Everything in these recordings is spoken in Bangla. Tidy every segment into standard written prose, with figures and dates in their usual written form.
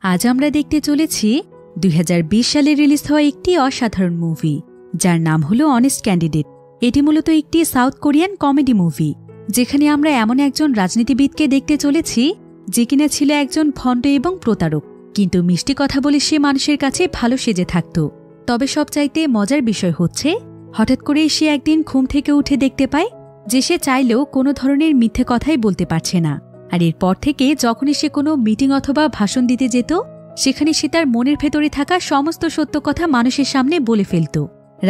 আজ আমরা দেখতে চলেছি 2020 সালে রিলিজ হওয়া একটি অসাধারণ মুভি, যার নাম হলো অনেস্ট ক্যান্ডিডেট। এটি মূলত একটি সাউথ কোরিয়ান কমেডি মুভি, যেখানে আমরা এমন একজন রাজনীতিবিদকে দেখতে চলেছি যে কিনা ছিল একজন ভণ্ড এবং প্রতারক, কিন্তু মিষ্টি কথা বলে সে মানুষের কাছে ভালো সেজে থাকত। তবে সবচাইতে মজার বিষয় হচ্ছে, হঠাৎ করে সে একদিন ঘুম থেকে উঠে দেখতে পায় যে সে চাইলেও কোনো ধরনের মিথ্যে কথাই বলতে পারছে না। আর এরপর থেকে যখনই সে কোনো মিটিং অথবা ভাষণ দিতে যেত, সেখানে সে তার মনের ভেতরে থাকা সমস্ত সত্য কথা মানুষের সামনে বলে ফেলত।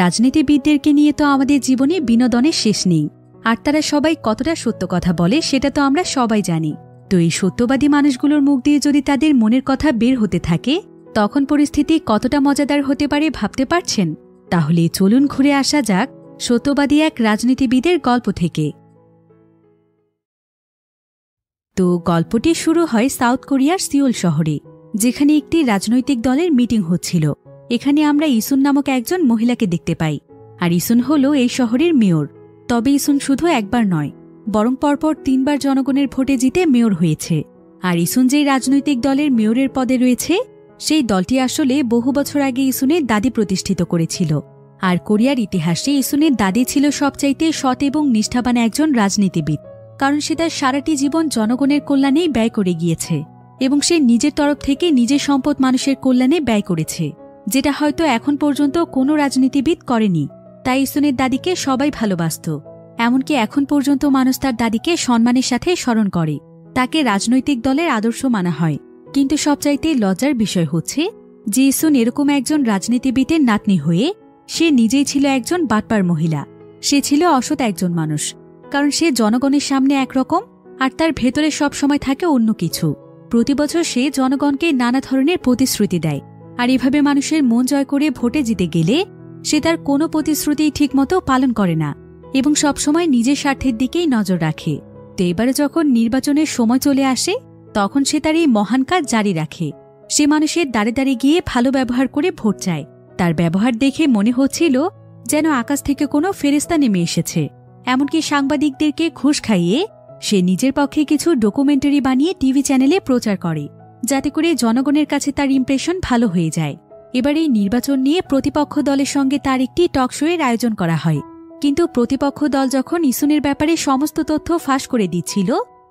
রাজনীতিবিদদেরকে নিয়ে তো আমাদের জীবনে বিনোদনের শেষ নেই, আর তারা সবাই কতটা সত্য কথা বলে সেটা তো আমরা সবাই জানি। তো এই সত্যবাদী মানুষগুলোর মুখ দিয়ে যদি তাদের মনের কথা বের হতে থাকে, তখন পরিস্থিতি কতটা মজাদার হতে পারে ভাবতে পারছেন? তাহলে চলুন ঘুরে আসা যাক সত্যবাদী এক রাজনীতিবিদের গল্প থেকে। তো গল্পটি শুরু হয় সাউথ কোরিয়ার সিওল শহরে, যেখানে একটি রাজনৈতিক দলের মিটিং হচ্ছিল। এখানে আমরা ইসুন নামক একজন মহিলাকে দেখতে পাই, আর ইসুন হল এই শহরের মেয়র। তবে ইসুন শুধু একবার নয়, বরং পরপর 3 বার জনগণের ভোটে জিতে মেয়র হয়েছে। আর ইসুন যেই রাজনৈতিক দলের মেয়রের পদে রয়েছে, সেই দলটি আসলে বহু বছর আগে ইসুনের দাদি প্রতিষ্ঠিত করেছিল। আর কোরিয়ার ইতিহাসে ইসুনের দাদি ছিল সবচাইতে সৎ এবং নিষ্ঠাবান একজন রাজনীতিবিদ, কারণ সে তার সারাটি জীবন জনগণের কল্যাণেই ব্যয় করে গিয়েছে, এবং সে নিজের তরফ থেকে নিজের সম্পদ মানুষের কল্যাণে ব্যয় করেছে, যেটা হয়তো এখন পর্যন্ত কোনো রাজনীতিবিদ করেনি। তাই ইসুনের দাদিকে সবাই ভালোবাসত, এমনকি এখন পর্যন্ত মানুষ তার দাদিকে সম্মানের সাথে স্মরণ করে, তাকে রাজনৈতিক দলের আদর্শ মানা হয়। কিন্তু সবচাইতে লজ্জার বিষয় হচ্ছে যে ইসুন এরকম একজন রাজনীতিবিদের নাতনি হয়ে সে নিজেই ছিল একজন বাটপার মহিলা। সে ছিল অসৎ একজন মানুষ, কারণ সে জনগণের সামনে একরকম, আর তার ভেতরে সব সময় থাকে অন্য কিছু। প্রতি বছর সে জনগণকে নানা ধরনের প্রতিশ্রুতি দেয়, আর এভাবে মানুষের মন জয় করে ভোটে জিতে গেলে সে তার কোনো প্রতিশ্রুতি ঠিকমতো পালন করে না, এবং সবসময় নিজের স্বার্থের দিকেই নজর রাখে। তো এবারে যখন নির্বাচনের সময় চলে আসে, তখন সে তার এই মহান কাজ জারি রাখে। সে মানুষের দাঁড়ে দাঁড়িয়ে গিয়ে ভালো ব্যবহার করে ভোট চায়। তার ব্যবহার দেখে মনে হচ্ছিল যেন আকাশ থেকে কোনো ফেরেশতা নেমে এসেছে। এমনকি সাংবাদিকদেরকে ঘুষ খাইয়ে সে নিজের পক্ষে কিছু ডকুমেন্টারি বানিয়ে টিভি চ্যানেলে প্রচার করে, যাতে করে জনগণের কাছে তার ইমপ্রেশন ভালো হয়ে যায়। এবার এই নির্বাচন নিয়ে প্রতিপক্ষ দলের সঙ্গে তার একটি টক শোয়ের আয়োজন করা হয়। কিন্তু প্রতিপক্ষ দল যখন ইসুনের ব্যাপারে সমস্ত তথ্য ফাঁস করে দিচ্ছিল,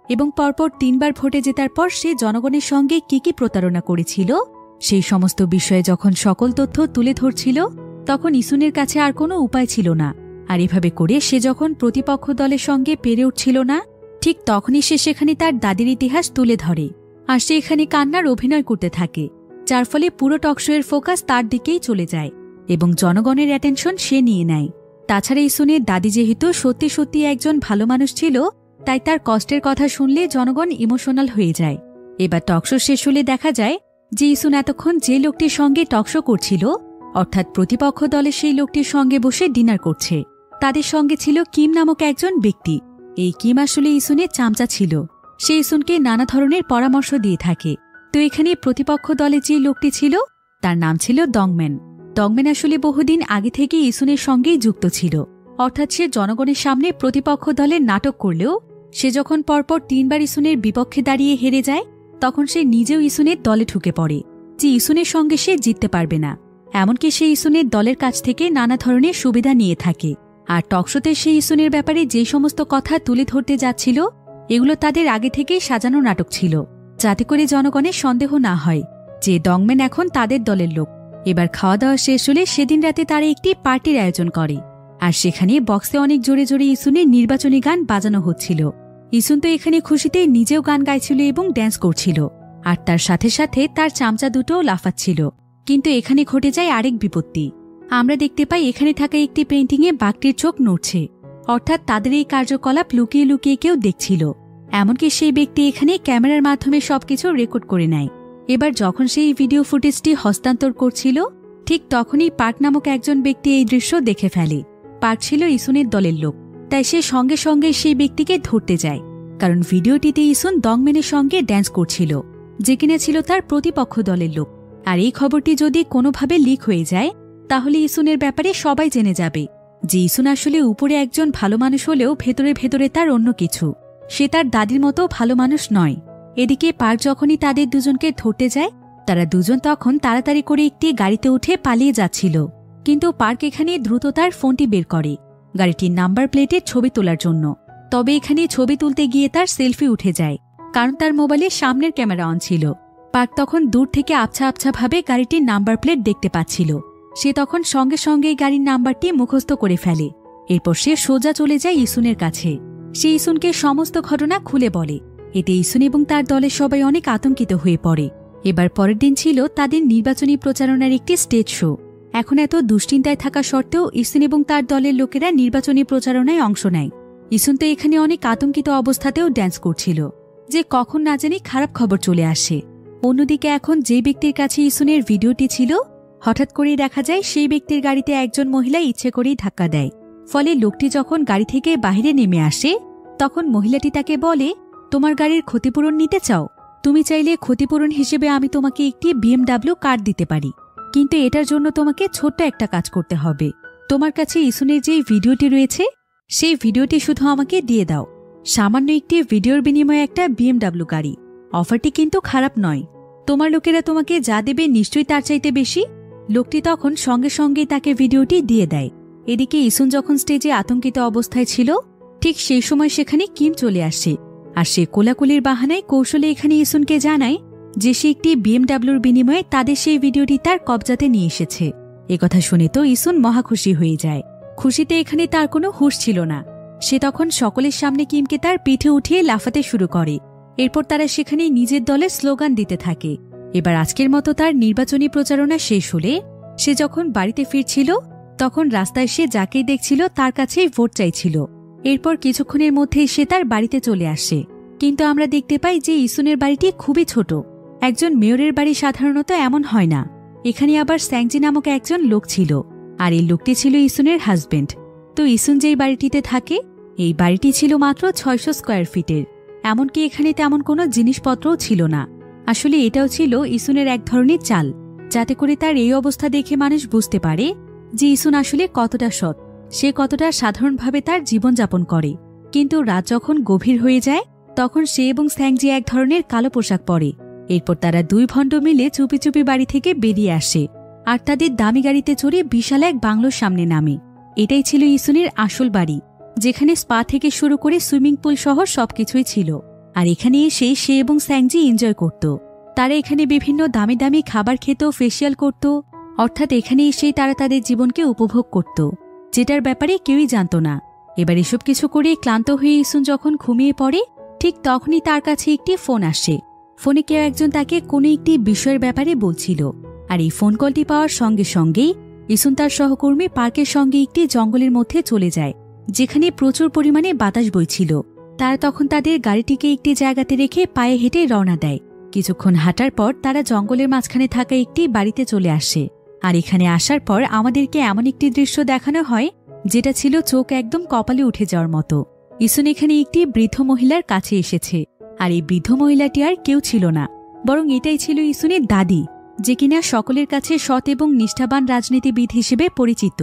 এবং পরপর 3 বার ভোটে জেতার পর সে জনগণের সঙ্গে কি কি প্রতারণা করেছিল সেই সমস্ত বিষয়ে যখন সকল তথ্য তুলে ধরছিল, তখন ইসুনের কাছে আর কোনো উপায় ছিল না। আর এভাবে করে সে যখন প্রতিপক্ষ দলের সঙ্গে পেরে উঠছিল না, ঠিক তখনই সে সেখানে তার দাদির ইতিহাস তুলে ধরে, আর সে এখানে কান্নার অভিনয় করতে থাকে, যার ফলে পুরো টকশোয়ের ফোকাস তার দিকেই চলে যায়, এবং জনগণের অ্যাটেনশন সে নিয়ে নেয়। তাছাড়া ইসুনের দাদি যেহেতু সত্যি সত্যি একজন ভালো মানুষ ছিল, তাই তার কষ্টের কথা শুনলে জনগণ ইমোশনাল হয়ে যায়। এবার টকশো শেষ হলে দেখা যায় যে ইসুন এতক্ষণ যে লোকটির সঙ্গে টকশো করছিল, অর্থাৎ প্রতিপক্ষ দলের সেই লোকটির সঙ্গে বসে ডিনার করছে। তাদের সঙ্গে ছিল কিম নামক একজন ব্যক্তি। এই কিম আসলে ইসুনের চামচা ছিল, সে ইসুনকে নানা ধরনের পরামর্শ দিয়ে থাকে। তো এখানে প্রতিপক্ষ দলে যে লোকটি ছিল তার নাম ছিল দংম্যান। দংম্যান আসলে বহুদিন আগে থেকে ইসুনের সঙ্গেই যুক্ত ছিল, অর্থাৎ সে জনগণের সামনে প্রতিপক্ষ দলের নাটক করলেও সে যখন পরপর 3 বার ইসুনের বিপক্ষে দাঁড়িয়ে হেরে যায়, তখন সে নিজেও ইসুনের দলে ঢুকে পড়ে যে ইসুনের সঙ্গে সে জিততে পারবে না। এমনকি সে ইসুনের দলের কাছ থেকে নানা ধরনের সুবিধা নিয়ে থাকে। আর টকশোতে সে ইসুনের ব্যাপারে যে সমস্ত কথা তুলে ধরতে যাচ্ছিল, এগুলো তাদের আগে থেকেই সাজানো নাটক ছিল, যাতে করে জনগণের সন্দেহ না হয় যে দংম্যান এখন তাদের দলের লোক। এবার খাওয়া দাওয়া শেষ হলে সেদিন রাতে তারা একটি পার্টির আয়োজন করে, আর সেখানে বক্সে অনেক জোরে জোরে ইসুনের নির্বাচনী গান বাজানো হচ্ছিল। ইসুন তো এখানে খুশিতে নিজেও গান গাইছিল এবং ড্যান্স করছিল, আর তার সাথে সাথে তার চামচা দুটোও লাফাচ্ছিল। কিন্তু এখানে ঘটে যায় আরেক বিপত্তি। আমরা দেখতে পাই এখানে থাকা একটি পেইন্টিংয়ে বাঘটির চোখ নড়ছে, অর্থাৎ তাদের এই কার্যকলাপ লুকিয়ে লুকিয়ে কেউ দেখছিল। এমনকি সেই ব্যক্তি এখানে ক্যামেরার মাধ্যমে সবকিছু রেকর্ড করে নেয়। এবার যখন সেই ভিডিও ফুটেজটি হস্তান্তর করছিল, ঠিক তখনই পার্ক নামক একজন ব্যক্তি এই দৃশ্য দেখে ফেলে। পার্ক ছিল ইসুনের দলের লোক, তাই সে সঙ্গে সঙ্গে সেই ব্যক্তিকে ধরতে যায়, কারণ ভিডিওটিতে ইসুন দংম্যানের সঙ্গে ড্যান্স করছিল, যে কিনা ছিল তার প্রতিপক্ষ দলের লোক। আর এই খবরটি যদি কোনোভাবে লিক হয়ে যায়, তাহলে ইসুনের ব্যাপারে সবাই জেনে যাবে যে ইসুন আসলে উপরে একজন ভালো মানুষ হলেও ভেতরে ভেতরে তার অন্য কিছু, সে তার দাদির মতো ভালো মানুষ নয়। এদিকে পার্ক যখনই তাদের দুজনকে ধরতে যায়, তারা দুজন তখন তাড়াতাড়ি করে একটি গাড়িতে উঠে পালিয়ে যাচ্ছিল, কিন্তু পার্ক এখানে দ্রুত তার ফোনটি বের করে গাড়িটির নাম্বার প্লেটের ছবি তোলার জন্য। তবে এখানে ছবি তুলতে গিয়ে তার সেলফি উঠে যায়, কারণ তার মোবাইলে সামনের ক্যামেরা অন ছিল। পার্ক তখন দূর থেকে আবছা আবছা ভাবে গাড়িটির নাম্বার প্লেট দেখতে পাচ্ছিল। সে তখন সঙ্গে সঙ্গে গাড়ির নাম্বারটি মুখস্থ করে ফেলে। এরপর সে সোজা চলে যায় ইসুনের কাছে। সে ইসুনকে সমস্ত ঘটনা খুলে বলে। এতে ইসুন এবং তার দলের সবাই অনেক আতঙ্কিত হয়ে পড়ে। এবার পরের দিন ছিল তাদের নির্বাচনী প্রচারণার একটি স্টেজ শো। এখন এত দুশ্চিন্তায় থাকা সত্ত্বেও ইসুন এবং তার দলের লোকেরা নির্বাচনী প্রচারণায় অংশ নেয়। ইসুন তো এখানে অনেক আতঙ্কিত অবস্থাতেও ড্যান্স করছিল, যে কখন না জানি খারাপ খবর চলে আসে। অন্যদিকে এখন যে ব্যক্তির কাছে ইসুনের ভিডিওটি ছিল, হঠাৎ করেই দেখা যায় সেই ব্যক্তির গাড়িতে একজন মহিলা ইচ্ছে করেই ধাক্কা দেয়। ফলে লোকটি যখন গাড়ি থেকে বাহিরে নেমে আসে, তখন মহিলাটি তাকে বলে, তোমার গাড়ির ক্ষতিপূরণ নিতে চাও? তুমি চাইলে ক্ষতিপূরণ হিসেবে আমি তোমাকে একটি BMW কার দিতে পারি, কিন্তু এটার জন্য তোমাকে ছোট্ট একটা কাজ করতে হবে। তোমার কাছে ইসুনের যেই ভিডিওটি রয়েছে, সেই ভিডিওটি শুধু আমাকে দিয়ে দাও। সামান্য একটি ভিডিওর বিনিময়ে একটা BMW গাড়ি। অফারটি কিন্তু খারাপ নয়। তোমার লোকেরা তোমাকে যা দেবে নিশ্চয়ই তার চাইতে বেশি। লোকটি তখন সঙ্গে সঙ্গেই তাকে ভিডিওটি দিয়ে দেয়। এদিকে ইসুন যখন স্টেজে আতঙ্কিত অবস্থায় ছিল, ঠিক সেই সময় সেখানে কিম চলে আসে। আর সে কোলাকুলির বাহানায় কৌশলে এখানে ইসুনকে জানায় যে সে একটি BMWর বিনিময়ে তাদের সেই ভিডিওটি তার কবজাতে নিয়ে এসেছে। একথা শুনে তো ইসুন মহাখুশি হয়ে যায়। খুশিতে এখানে তার কোনো হুঁশ ছিল না। সে তখন সকলের সামনে কিমকে তার পিঠে উঠিয়ে লাফাতে শুরু করে। এরপর তারা সেখানে নিজের দলে স্লোগান দিতে থাকে। এবার আজকের মতো তার নির্বাচনী প্রচারণা শেষ হলে সে যখন বাড়িতে ফিরছিল, তখন রাস্তায় সে যাকেই দেখছিল তার কাছেই ভোট চাইছিল। এরপর কিছুক্ষণের মধ্যেই সে তার বাড়িতে চলে আসে। কিন্তু আমরা দেখতে পাই যে ইসুনের বাড়িটি খুবই ছোট। একজন মেয়রের বাড়ি সাধারণত এমন হয় না। এখানে আবার স্যাংজি নামক একজন লোক ছিল, আর এই লোকটি ছিল ইসুনের হাজবেন্ড। তো ইসুন যেই বাড়িটিতে থাকে, এই বাড়িটি ছিল মাত্র 600 স্কয়ার ফিটের। এমনকি এখানে তেমন কোনো জিনিসপত্রও ছিল না। আসলে এটাও ছিল ইসুনের এক ধরনের চাল, যাতে করে তার এই অবস্থা দেখে মানুষ বুঝতে পারে যে ইসুন আসলে কতটা সৎ, সে কতটা সাধারণভাবে তার জীবনযাপন করে। কিন্তু রাত যখন গভীর হয়ে যায়, তখন সে এবং স্যাংজি এক ধরনের কালো পোশাক পরে। এরপর তারা দুই ভণ্ড মিলে চুপি চুপি বাড়ি থেকে বেরিয়ে আসে, আর তাদের দামি গাড়িতে চড়ে বিশাল এক বাংলোর সামনে নামে। এটাই ছিল ইসুনের আসল বাড়ি, যেখানে স্পা থেকে শুরু করে সুইমিং পুল সহ সবকিছুই ছিল। আর এখানে এসে সে এবং স্যাংজি এনজয় করত। তারা এখানে বিভিন্ন দামি দামি খাবার খেত, ফেসিয়াল করত। অর্থাৎ এখানে এসেই তারা তাদের জীবনকে উপভোগ করত, যেটার ব্যাপারে কেউই জানত না। এবার এসব কিছু করে ক্লান্ত হয়ে ইসুন যখন ঘুমিয়ে পড়ে, ঠিক তখনই তার কাছে একটি ফোন আসে। ফোনে কেউ একজন তাকে কোনো একটি বিষয়ের ব্যাপারে বলছিল। আর এই ফোন কলটি পাওয়ার সঙ্গে সঙ্গেই ইসুন তার সহকর্মী পার্কের সঙ্গে একটি জঙ্গলের মধ্যে চলে যায়, যেখানে প্রচুর পরিমাণে বাতাস বইছিল। তারা তখন তাদের গাড়িটিকে একটি জায়গাতে রেখে পায়ে হেঁটে রওনা দেয়। কিছুক্ষণ হাঁটার পর তারা জঙ্গলের মাঝখানে থাকা একটি বাড়িতে চলে আসে। আর এখানে আসার পর আমাদেরকে এমন একটি দৃশ্য দেখানো হয়, যেটা ছিল চোখ একদম কপালে উঠে যাওয়ার মতো। ইসুন এখানে একটি বৃদ্ধ মহিলার কাছে এসেছে। আর এই বৃদ্ধ মহিলাটি আর কেউ ছিল না, বরং এটাই ছিল ইসুনের দাদি, যে কিনা সকলের কাছে সৎ এবং নিষ্ঠাবান রাজনীতিবিদ হিসেবে পরিচিত।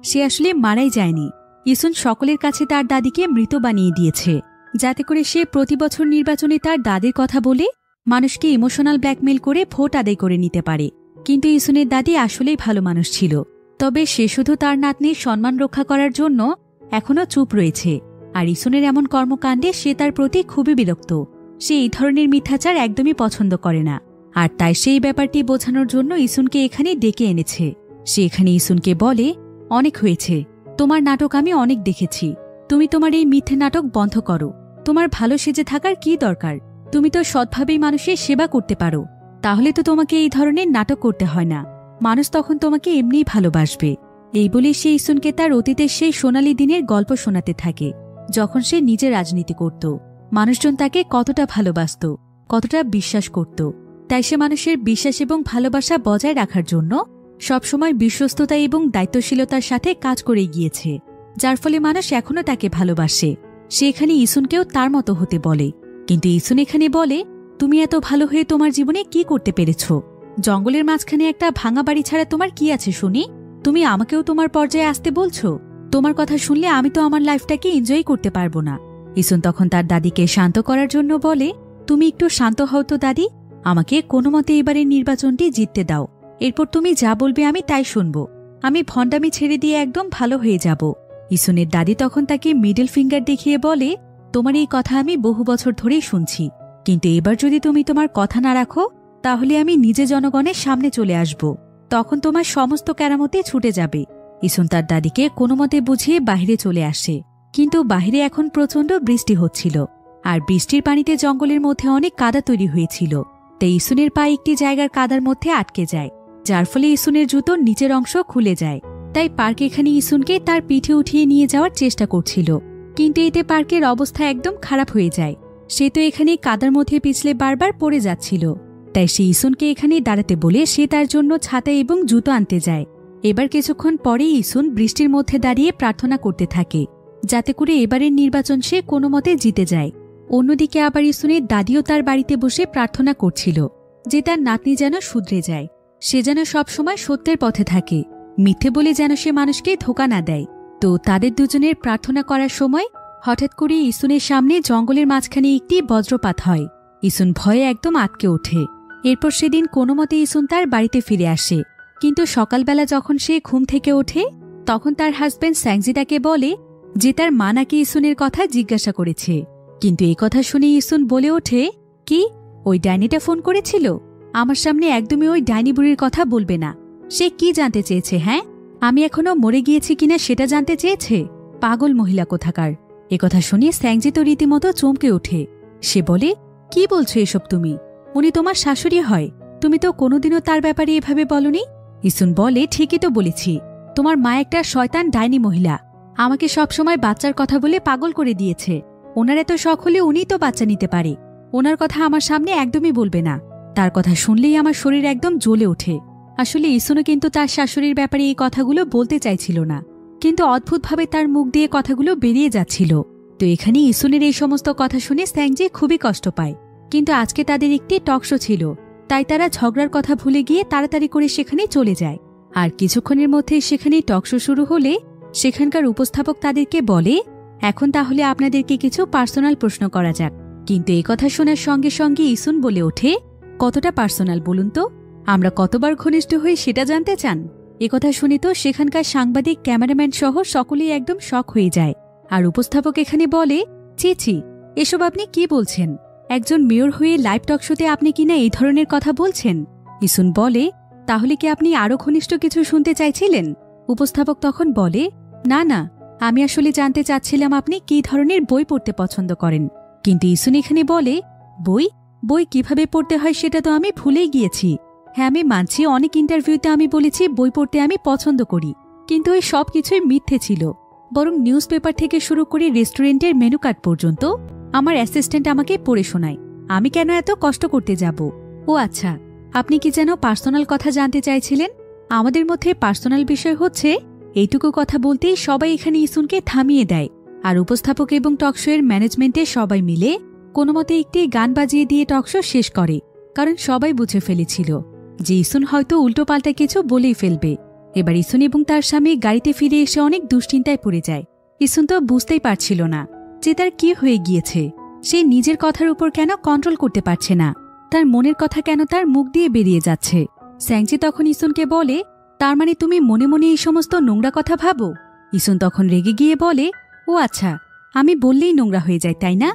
সে আসলে মারাই যায়নি। ইসুন সকলের কাছে তার দাদিকে মৃত বানিয়ে দিয়েছে, যাতে করে সে প্রতি বছর নির্বাচনে তার দাদির কথা বলে মানুষকে ইমোশনাল ব্ল্যাকমেল করে ভোট আদায় করে নিতে পারে। কিন্তু ইসুনের দাদি আসলেই ভালো মানুষ ছিল। তবে সে শুধু তার নাতনির সম্মান রক্ষা করার জন্য এখনও চুপ রয়েছে। আর ইসুনের এমন কর্মকাণ্ডে সে তার প্রতি খুবই বিরক্ত। সে এই ধরনের মিথ্যাচার একদমই পছন্দ করে না। আর তাই সেই ব্যাপারটি বোঝানোর জন্য ইসুনকে এখানে ডেকে এনেছে। সে এখানে ইসুনকে বলে, অনেক হয়েছে, তোমার নাটক আমি অনেক দেখেছি। তুমি তোমার এই মিথ্যে নাটক বন্ধ করো। তোমার ভালো সেজে থাকার কি দরকার? তুমি তো সৎভাবেই মানুষের সেবা করতে পারো। তাহলে তো তোমাকে এই ধরনের নাটক করতে হয় না। মানুষ তখন তোমাকে এমনিই ভালোবাসবে। এই বলে সে ইসুনকে তার অতীতের সেই সোনালী দিনের গল্প শোনাতে থাকে, যখন সে নিজে রাজনীতি করত। মানুষজন তাকে কতটা ভালোবাসত, কতটা বিশ্বাস করত। তাই সে মানুষের বিশ্বাস এবং ভালোবাসা বজায় রাখার জন্য সবসময় বিশ্বস্ততা এবং দায়িত্বশীলতার সাথে কাজ করে গিয়েছে, যার ফলে মানুষ এখনও তাকে ভালোবাসে। সে এখানে ইসুনকেও তার মতো হতে বলে। কিন্তু ইসুন এখানে বলে, তুমি এত ভালো হয়ে তোমার জীবনে কি করতে পেরেছ? জঙ্গলের মাঝখানে একটা ভাঙা বাড়ি ছাড়া তোমার কি আছে শুনি? তুমি আমাকেও তোমার পর্যায়ে আসতে বলছো? তোমার কথা শুনলে আমি তো আমার লাইফটাকে এনজয় করতে পারবো না। ইসুন তখন তার দাদিকে শান্ত করার জন্য বলে, তুমি একটু শান্ত হও তো দাদি। আমাকে কোনো মতে এবারের নির্বাচনটি জিততে দাও। এরপর তুমি যা বলবে আমি তাই শুনব। আমি ভণ্ডামি ছেড়ে দিয়ে একদম ভালো হয়ে যাব। ইসুনের দাদি তখন তাকে মিডল ফিঙ্গার দেখিয়ে বলে, তোমার এই কথা আমি বহু বছর ধরেই শুনছি, কিন্তু এবার যদি তুমি তোমার কথা না রাখো তাহলে আমি নিজে জনগণের সামনে চলে আসব। তখন তোমার সমস্ত কেরামতে ছুটে যাবে। ইসুন তার দাদিকে কোনো মতে বুঝিয়ে বাহিরে চলে আসে, কিন্তু বাহিরে এখন প্রচণ্ড বৃষ্টি হচ্ছিল, আর বৃষ্টির পানিতে জঙ্গলের মধ্যে অনেক কাদা তৈরি হয়েছিল। তাই ইসুনের পা একটি জায়গার কাদার মধ্যে আটকে যায়, যার ফলে ইসুনের জুতোর নিচের অংশ খুলে যায়। তাই পার্ক এখানে ইসুনকে তার পিঠে উঠিয়ে নিয়ে যাওয়ার চেষ্টা করছিল, কিন্তু এতে পার্কের অবস্থা একদম খারাপ হয়ে যায়। সে তো এখানে কাদার মধ্যে পিছলে বারবার পড়ে যাচ্ছিল। তাই সে ইসুনকে এখানে দাঁড়াতে বলে সে তার জন্য ছাতা এবং জুতো আনতে যায়। এবার কিছুক্ষণ পরেই ইসুন বৃষ্টির মধ্যে দাঁড়িয়ে প্রার্থনা করতে থাকে, যাতে করে এবারের নির্বাচন সে কোনো মতে জিতে যায়। অন্যদিকে আবার ইসুনের দাদিও তার বাড়িতে বসে প্রার্থনা করছিল যে তার নাতনি যেন শুধরে যায়, সে যেন সবসময় সত্যের পথে থাকে, মিথ্যে বলে যেন সে মানুষকে ধোঁকা না দেয়। তো তাদের দুজনের প্রার্থনা করার সময় হঠাৎ করে ইসুনের সামনে জঙ্গলের মাঝখানে একটি বজ্রপাত হয়। ইসুন ভয়ে একদম আটকে ওঠে। এরপর সেদিন কোনো মতে ইসুন তার বাড়িতে ফিরে আসে, কিন্তু সকালবেলা যখন সে ঘুম থেকে ওঠে তখন তার হাজব্যান্ড স্যাংজি তাকে বলে যে তার মা নাকি ইসুনের কথা জিজ্ঞাসা করেছে। কিন্তু এই কথা শুনে ইসুন বলে ওঠে, কি ওই ডাইনিটা ফোন করেছিল? আমার সামনে একদমই ওই ডাইনি বুড়ির কথা বলবে না। সে কি জানতে চেয়েছে? হ্যাঁ, আমি এখনো মরে গিয়েছি কিনা সেটা জানতে চেয়েছে? পাগল মহিলা কোথাকার। একথা শুনে স্যাংজি তো রীতিমতো চমকে ওঠে। সে বলে, কি বলছো এসব তুমি? উনি তোমার শাশুড়ি হয়, তুমি তো কোনোদিনও তার ব্যাপারে এভাবে বলনি। ইসুন বলে, ঠিকই তো বলেছি, তোমার মা একটা শয়তান ডাইনি মহিলা, আমাকে সবসময় বাচ্চার কথা বলে পাগল করে দিয়েছে। ওনার এত শখ হলে উনিই তো বাচ্চা নিতে পারে, ওনার কথা আমার সামনে একদমই বলবে না। তার কথা শুনলেই আমার শরীর একদম জ্বলে ওঠে। আসলে ইসুনও কিন্তু তার শাশুড়ির ব্যাপারে এই কথাগুলো বলতে চাইছিল না, কিন্তু অদ্ভুতভাবে তার মুখ দিয়ে কথাগুলো বেরিয়ে যাচ্ছিল। তো এখানে ইসুনের এই সমস্ত কথা শুনে স্যাংজি খুবই কষ্ট পায়। কিন্তু আজকে তাদের একটি টকশো ছিল, তাই তারা ঝগড়ার কথা ভুলে গিয়ে তাড়াতাড়ি করে সেখানে চলে যায়। আর কিছুক্ষণের মধ্যে সেখানে টকশো শুরু হলে সেখানকার উপস্থাপক তাদেরকে বলে, এখন তাহলে আপনাদেরকে কিছু পার্সোনাল প্রশ্ন করা যাক। কিন্তু এই কথা শোনার সঙ্গে সঙ্গে ইসুন বলে ওঠে, কতটা পার্সোনাল বলুন তো? আমরা কতবার ঘনিষ্ঠ হই সেটা জানতে চান? একথা শুনে তো সেখানকার সাংবাদিক, ক্যামেরাম্যান সহ সকলেই একদম শক হয়ে যায়। আর উপস্থাপক এখানে বলে, ছি ছি, এসব আপনি কি বলছেন? একজন মেয়র হয়ে লাইভ টক শোতে আপনি কিনা এই ধরনের কথা বলছেন? ইসুন বলে, তাহলে কি আপনি আরও ঘনিষ্ঠ কিছু শুনতে চাইছিলেন? উপস্থাপক তখন বলে, না না, আমি আসলে জানতে চাচ্ছিলাম আপনি কী ধরনের বই পড়তে পছন্দ করেন। কিন্তু ইসুন এখানে বলে, বই বই কিভাবে পড়তে হয় সেটা তো আমি ভুলেই গিয়েছি। হ্যাঁ, আমি মানছি অনেক ইন্টারভিউতে আমি বলেছি বই পড়তে আমি পছন্দ করি, কিন্তু এই সব কিছুই মিথ্যে ছিল। বরং নিউজ পেপার থেকে শুরু করে রেস্টুরেন্টের মেনু কার্ড পর্যন্ত আমার অ্যাসিস্ট্যান্ট আমাকে পড়ে শোনায়। আমি কেন এত কষ্ট করতে যাব? ও আচ্ছা, আপনি কি যেন পার্সোনাল কথা জানতে চাইছিলেন? আমাদের মধ্যে পার্সোনাল বিষয় হচ্ছে এইটুকু কথা বলতেই সবাই এখানে ইসুনকে থামিয়ে দেয়। আর উপস্থাপক এবং টকশো এর ম্যানেজমেন্টে সবাই মিলে কোনোমতে একটি গান বাজিয়ে দিয়ে টকশো শেষ করে, কারণ সবাই বুঝে ফেলেছিল যে ইসুন হয়তো উল্টোপাল্টা কিছু বলেই ফেলবে। এবার ইসুন এবং তার স্বামী গাড়িতে ফিরে এসে অনেক দুশ্চিন্তায় পড়ে যায়। ইসুন তো বুঝতেই পারছিল না যে তার কি হয়ে গিয়েছে। সে নিজের কথার উপর কেন কন্ট্রোল করতে পারছে না, তার মনের কথা কেন তার মুখ দিয়ে বেরিয়ে যাচ্ছে। স্যাংজি তখন ইসুনকে বলে, তার মানে তুমি মনে মনে এই সমস্ত নোংরা কথা ভাবো? ইসুন তখন রেগে গিয়ে বলে, ও আচ্ছা, আমি বললেই নোংরা হয়ে যায় তাই না?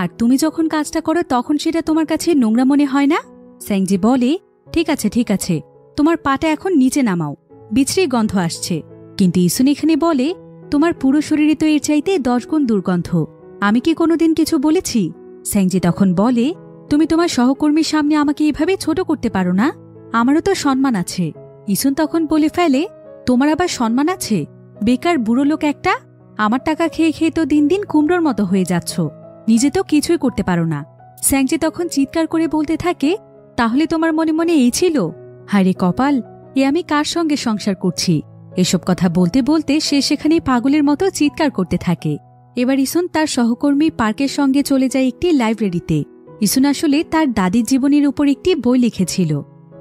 আর তুমি যখন কাজটা করো তখন সেটা তোমার কাছে নোংরা মনে হয় না? স্যাংজি বলে, ঠিক আছে ঠিক আছে, তোমার পাটা এখন নিচে নামাও, বিছড়ি গন্ধ আসছে। কিন্তু ইসুন এখানে বলে, তোমার পুরো শরীরে তো এর চাইতে 10 গুণ দুর্গন্ধ। আমি কি কোনোদিন কিছু বলেছি? স্যাংজি তখন বলে, তুমি তোমার সহকর্মীর সামনে আমাকে এভাবে ছোট করতে পারো না? আমারও তো সম্মান আছে। ইসুন তখন বলে ফেলে, তোমার আবার সম্মান আছে? বেকার বুড়ো লোক একটা, আমার টাকা খেয়ে খেয়ে তো দিন দিন কুমড়োর মতো হয়ে যাচ্ছ, নিজে তো কিছুই করতে পারো না। স্যাংজি তখন চিৎকার করে বলতে থাকে, তাহলে তোমার মনে মনে এই ছিল? হায়রে কপাল, এ আমি কার সঙ্গে সংসার করছি? এসব কথা বলতে বলতে সে সেখানে পাগলের মতো চিৎকার করতে থাকে। এবার ইসুন তার সহকর্মী পার্কের সঙ্গে চলে যায় একটি লাইব্রেরিতে। ইসুন আসলে তার দাদির জীবনের উপর একটি বই লিখেছিল,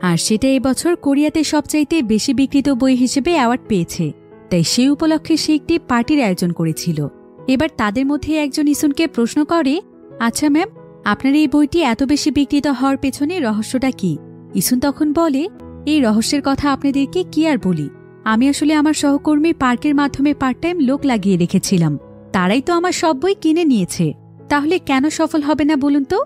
আর সেটা এবছর কোরিয়াতে সবচাইতে বেশি বিক্রিত বই হিসেবে অ্যাওয়ার্ড পেয়েছে। তাই সেই উপলক্ষে সে একটি পার্টির আয়োজন করেছিল। এবার তাদের মধ্যে একজন ইসুনকে প্রশ্ন করে, আচ্ছা ম্যাম, আপনার এই বইটি এত বেশি বিক্রিত হওয়ার পেছনে রহস্যটা কি? ইসুন তখন বলে, এই রহস্যের কথা আপনাদেরকে কি আর বলি। আমি আসলে আমার সহকর্মী পার্কের মাধ্যমে পার্ট টাইম লোক লাগিয়ে রেখেছিলাম। তারাই তো আমার সব বই কিনে নিয়েছে। তাহলে কেন সফল হবে না বলুন তো?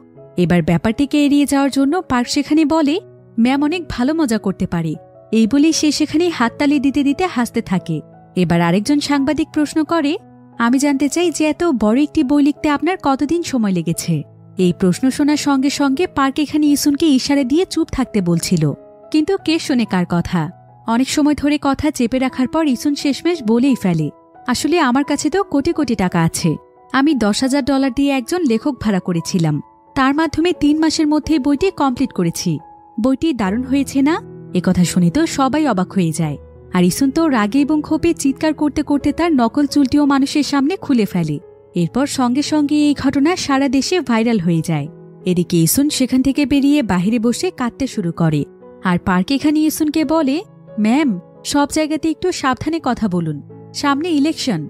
এবার ব্যাপারটিকে এড়িয়ে যাওয়ার জন্য পার্ক সেখানে বলে, ম্যাম অনেক ভালো মজা করতে পারে। এই বলেই সে সেখানে হাততালি দিতে দিতে হাসতে থাকে। এবার আরেকজন সাংবাদিক প্রশ্ন করে, আমি জানতে চাই যে এত বড় একটি বই লিখতে আপনার কতদিন সময় লেগেছে? এই প্রশ্ন শোনার সঙ্গে সঙ্গে পার্ক এখানে ইসুনকে ইশারা দিয়ে চুপ থাকতে বলছিল। কিন্তু কে শোনে কার কথা? অনেক সময় ধরে কথা চেপে রাখার পর ইসুন শেষমেশ বলেই ফেলে, আসলে আমার কাছে তো কোটি কোটি টাকা আছে। আমি $10,000 দিয়ে একজন লেখক ভাড়া করেছিলাম। তার মাধ্যমে 3 মাসের মধ্যে বইটি কমপ্লিট করেছি। বইটি দারুণ হয়েছে না? একথা শুনে তো সবাই অবাক হয়ে যায়। আর ইসুন তো রাগে এবং ক্ষোভে চিৎকার করতে করতে তার নকল চুলটিও মানুষের সামনে খুলে ফেলে। এরপর সঙ্গে সঙ্গে এই ঘটনা সারা দেশে ভাইরাল হয়ে যায়। এদিকে ইসুন সেখান থেকে বেরিয়ে বাহিরে বসে কাঁদতে শুরু করে। আর পার্ক এখানে ইসুনকে বলে, ম্যাম সব জায়গাতে একটু সাবধানে কথা বলুন। সামনে ইলেকশন।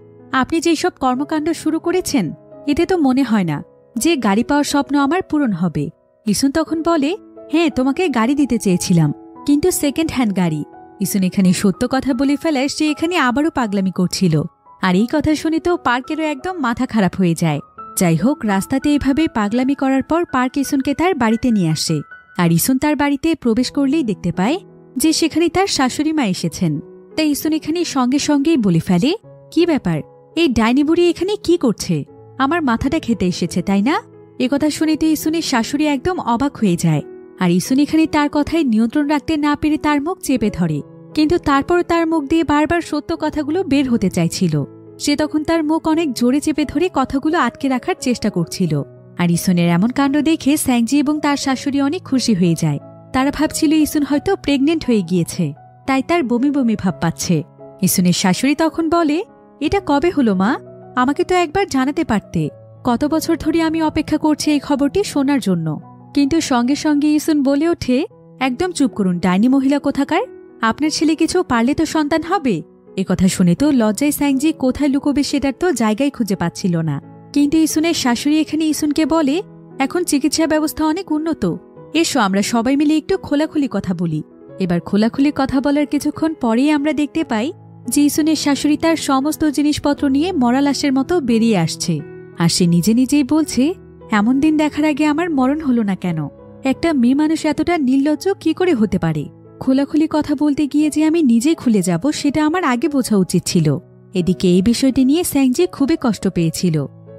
আপনি যে সব কর্মকাণ্ড শুরু করেছেন, এতে তো মনে হয় না যে গাড়ি পাওয়ার স্বপ্ন আমার পূরণ হবে। ইসুন তখন বলে, হ্যাঁ তোমাকে গাড়ি দিতে চেয়েছিলাম, কিন্তু সেকেন্ড হ্যান্ড গাড়ি। ইসুন এখানে সত্য কথা বলে ফেলায় সে এখানে আবারও পাগলামি করছিল। আর এই কথা শুনে তো পার্কেরও একদম মাথা খারাপ হয়ে যায়। যাই হোক, রাস্তাতে এভাবে পাগলামি করার পর পার্ক ইসুনকে তার বাড়িতে নিয়ে আসে। আর ইসুন তার বাড়িতে প্রবেশ করলেই দেখতে পায় যে সেখানে তার শাশুড়ি মা এসেছেন। তাই ইসুন এখানে সঙ্গে সঙ্গেই বলে ফেলে, কি ব্যাপার, এই ডাইনি বুড়ি এখানে কি করছে? আমার মাথাটা খেতে এসেছে তাই না? একথা শুনে তো ইসুনের শাশুড়ি একদম অবাক হয়ে যায়। আর ইসুন এখানে তার কথায় নিয়ন্ত্রণ রাখতে না পেরে তার মুখ চেপে ধরে। কিন্তু তারপর তার মুখ দিয়ে বারবার সত্য কথাগুলো বের হতে চাইছিল। সে তখন তার মুখ অনেক জোরে চেপে ধরে কথাগুলো আটকে রাখার চেষ্টা করছিল। আর ইসুনের এমন কাণ্ড দেখে স্যাংজি এবং তার শাশুড়ি অনেক খুশি হয়ে যায়। তারা ভাবছিল ইসুন হয়তো প্রেগনেন্ট হয়ে গিয়েছে, তাই তার বমি বমি ভাব পাচ্ছে। ইসুনের শাশুড়ি তখন বলে, এটা কবে হলো মা? আমাকে তো একবার জানাতে পারতে। কত বছর ধরে আমি অপেক্ষা করছি এই খবরটি শোনার জন্য। কিন্তু সঙ্গে সঙ্গে ইসুন বলে ওঠে, একদম চুপ করুন ডাইনি মহিলা কোথাকার। আপনার ছেলে কিছু পারলে তো সন্তান হবে। একথা শুনে তো লজ্জায় স্যাংজি কোথায় লুকোবে সেটার তো জায়গায় খুঁজে পাচ্ছিল না। কিন্তু ইসুনের শাশুড়ি এখানে ইসুনকে বলে, এখন চিকিৎসা ব্যবস্থা অনেক উন্নত, এসো আমরা সবাই মিলে একটু খোলাখুলি কথা বলি। এবার খোলাখুলি কথা বলার কিছুক্ষণ পরেই আমরা দেখতে পাই যে ইসুনের শাশুড়ি তার সমস্ত জিনিসপত্র নিয়ে মরা লাশের মতো বেরিয়ে আসছে। আর সে নিজে নিজেই বলছে, এমন দিন দেখার আগে আমার মরণ হলো না কেন? একটা মেয়ে মানুষ এতটা নির্লজ্জ কি করে হতে পারে? খোলাখুলি কথা বলতে গিয়ে যে আমি নিজেই খুলে যাব সেটা আমার আগে বোঝা উচিত ছিল। এদিকে এই বিষয়টি নিয়ে স্যাংজি খুবই কষ্ট পেয়েছিল।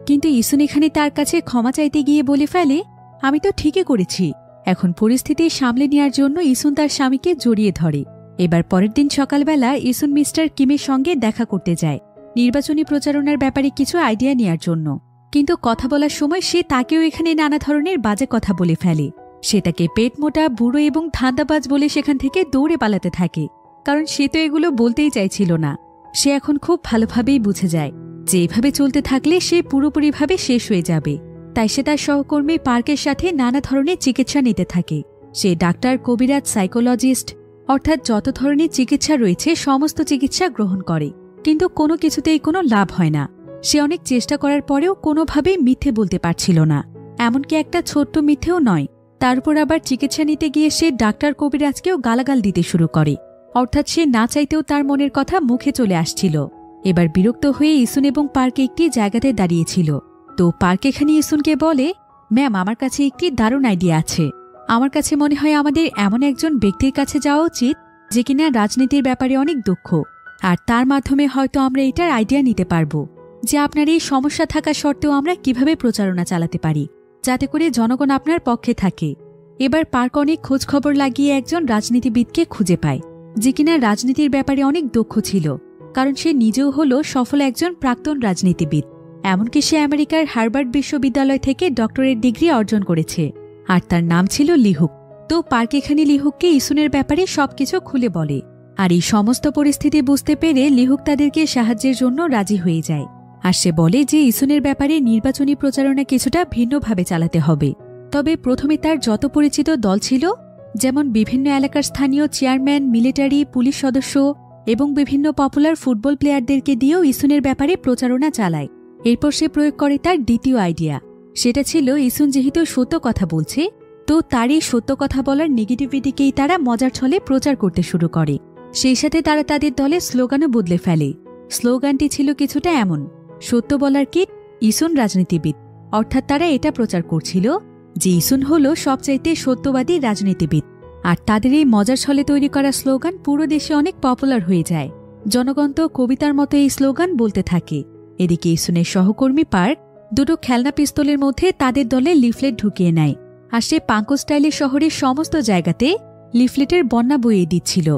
কিন্তু ইসুন এখানে তার কাছে ক্ষমা চাইতে গিয়ে বলে ফেলে, আমি তো ঠিকই করেছি। এখন পরিস্থিতি সামলে নেওয়ার জন্য ইসুন তার স্বামীকে জড়িয়ে ধরে। এবার পরের দিন সকালবেলা ইসুন মিস্টার কিমের সঙ্গে দেখা করতে যায় নির্বাচনী প্রচারণার ব্যাপারে কিছু আইডিয়া নেওয়ার জন্য। কিন্তু কথা বলার সময় সে তাকেও এখানে নানা ধরনের বাজে কথা বলে ফেলে। সে তাকে পেট মোটা, বুড়ো এবং ধান্দাবাজ বলে সেখান থেকে দৌড়ে পালাতে থাকে, কারণ সে তো এগুলো বলতেই চাইছিল না। সে এখন খুব ভালোভাবেই বুঝে যায় যে এভাবে চলতে থাকলে সে পুরোপুরিভাবে শেষ হয়ে যাবে। তাই সে তার সহকর্মী পার্কের সাথে নানা ধরনের চিকিৎসা নিতে থাকে। সে ডাক্তার, কবিরাজ, সাইকোলজিস্ট অর্থাৎ যত ধরনের চিকিৎসা রয়েছে সমস্ত চিকিৎসা গ্রহণ করে, কিন্তু কোনো কিছুতেই কোনো লাভ হয় না। সে অনেক চেষ্টা করার পরেও কোনোভাবেই মিথ্যে বলতে পারছিল না, এমনকি একটা ছোট্ট মিথ্যেও নয়। তারপর আবার চিকিৎসা নিতে গিয়ে সে ডাক্তার কবিরাজকেও গালাগাল দিতে শুরু করে, অর্থাৎ সে না চাইতেও তার মনের কথা মুখে চলে আসছিল। এবার বিরক্ত হয়ে ইসুন এবং পার্ক একটি জায়গাতে দাঁড়িয়েছিল। তো পার্ক এখানে ইসুনকে বলে, ম্যাম আমার কাছে একটি দারুণ আইডিয়া আছে। আমার কাছে মনে হয় আমাদের এমন একজন ব্যক্তির কাছে যাওয়া উচিত যে কিনা রাজনীতির ব্যাপারে অনেক দক্ষ, আর তার মাধ্যমে হয়তো আমরা এটার আইডিয়া নিতে পারব যে আপনার এই সমস্যা থাকা সত্ত্বেও আমরা কিভাবে প্রচারণা চালাতে পারি যাতে করে জনগণ আপনার পক্ষে থাকে। এবার পার্ক অনেক খোঁজ খবর লাগিয়ে একজন রাজনীতিবিদকে খুঁজে পায় যে কিনা রাজনীতির ব্যাপারে অনেক দক্ষ ছিল, কারণ সে নিজেও হল সফল একজন প্রাক্তন রাজনীতিবিদ। এমনকি সে আমেরিকার হার্ভার্ড বিশ্ববিদ্যালয় থেকে ডক্টরেট ডিগ্রি অর্জন করেছে, আর তার নাম ছিল লিহুক। তো পার্ক এখানে লিহুককে ইসুনের ব্যাপারে সবকিছু খুলে বলে, আর এই সমস্ত পরিস্থিতি বুঝতে পেরে লিহুক তাদেরকে সাহায্যের জন্য রাজি হয়ে যায়। আর সে বলে যে ইসুনের ব্যাপারে নির্বাচনী প্রচারণা কিছুটা ভিন্নভাবে চালাতে হবে। তবে প্রথমে তার যত পরিচিত দল ছিল, যেমন বিভিন্ন এলাকার স্থানীয় চেয়ারম্যান, মিলিটারি, পুলিশ সদস্য এবং বিভিন্ন পপুলার ফুটবল প্লেয়ারদেরকে দিয়েও ইসুনের ব্যাপারে প্রচারণা চালায়। এরপর সে প্রয়োগ করে তার দ্বিতীয় আইডিয়া। সেটা ছিল ইসুন যেহেতু সত্য কথা বলছে, তো তার এই সত্য কথা বলার নেগেটিভিটিকেই তারা মজার ছলে প্রচার করতে শুরু করে। সেই সাথে তারা তাদের দলে স্লোগানও বদলে ফেলে। স্লোগানটি ছিল কিছুটা এমন, সত্য বলার কিট, ইসুন রাজনীতিবিদ। অর্থাৎ তারা এটা প্রচার করছিল যে ইসুন হল সবচাইতে সত্যবাদী রাজনীতিবিদ। আর তাদের এই মজার ছলে তৈরি করা স্লোগান পুরো দেশে অনেক পপুলার হয়ে যায়। জনগণ তো কবিতার মতো এই স্লোগান বলতে থাকে। এদিকে ইসুনের সহকর্মী পার্ক দুটো খেলনা পিস্তলের মধ্যে তাদের দলে লিফলেট ঢুকিয়ে নেয়, আর সে পাঙ্কো স্টাইলের শহরের সমস্ত জায়গাতে লিফলেটের বন্যা বইয়ে দিচ্ছিল,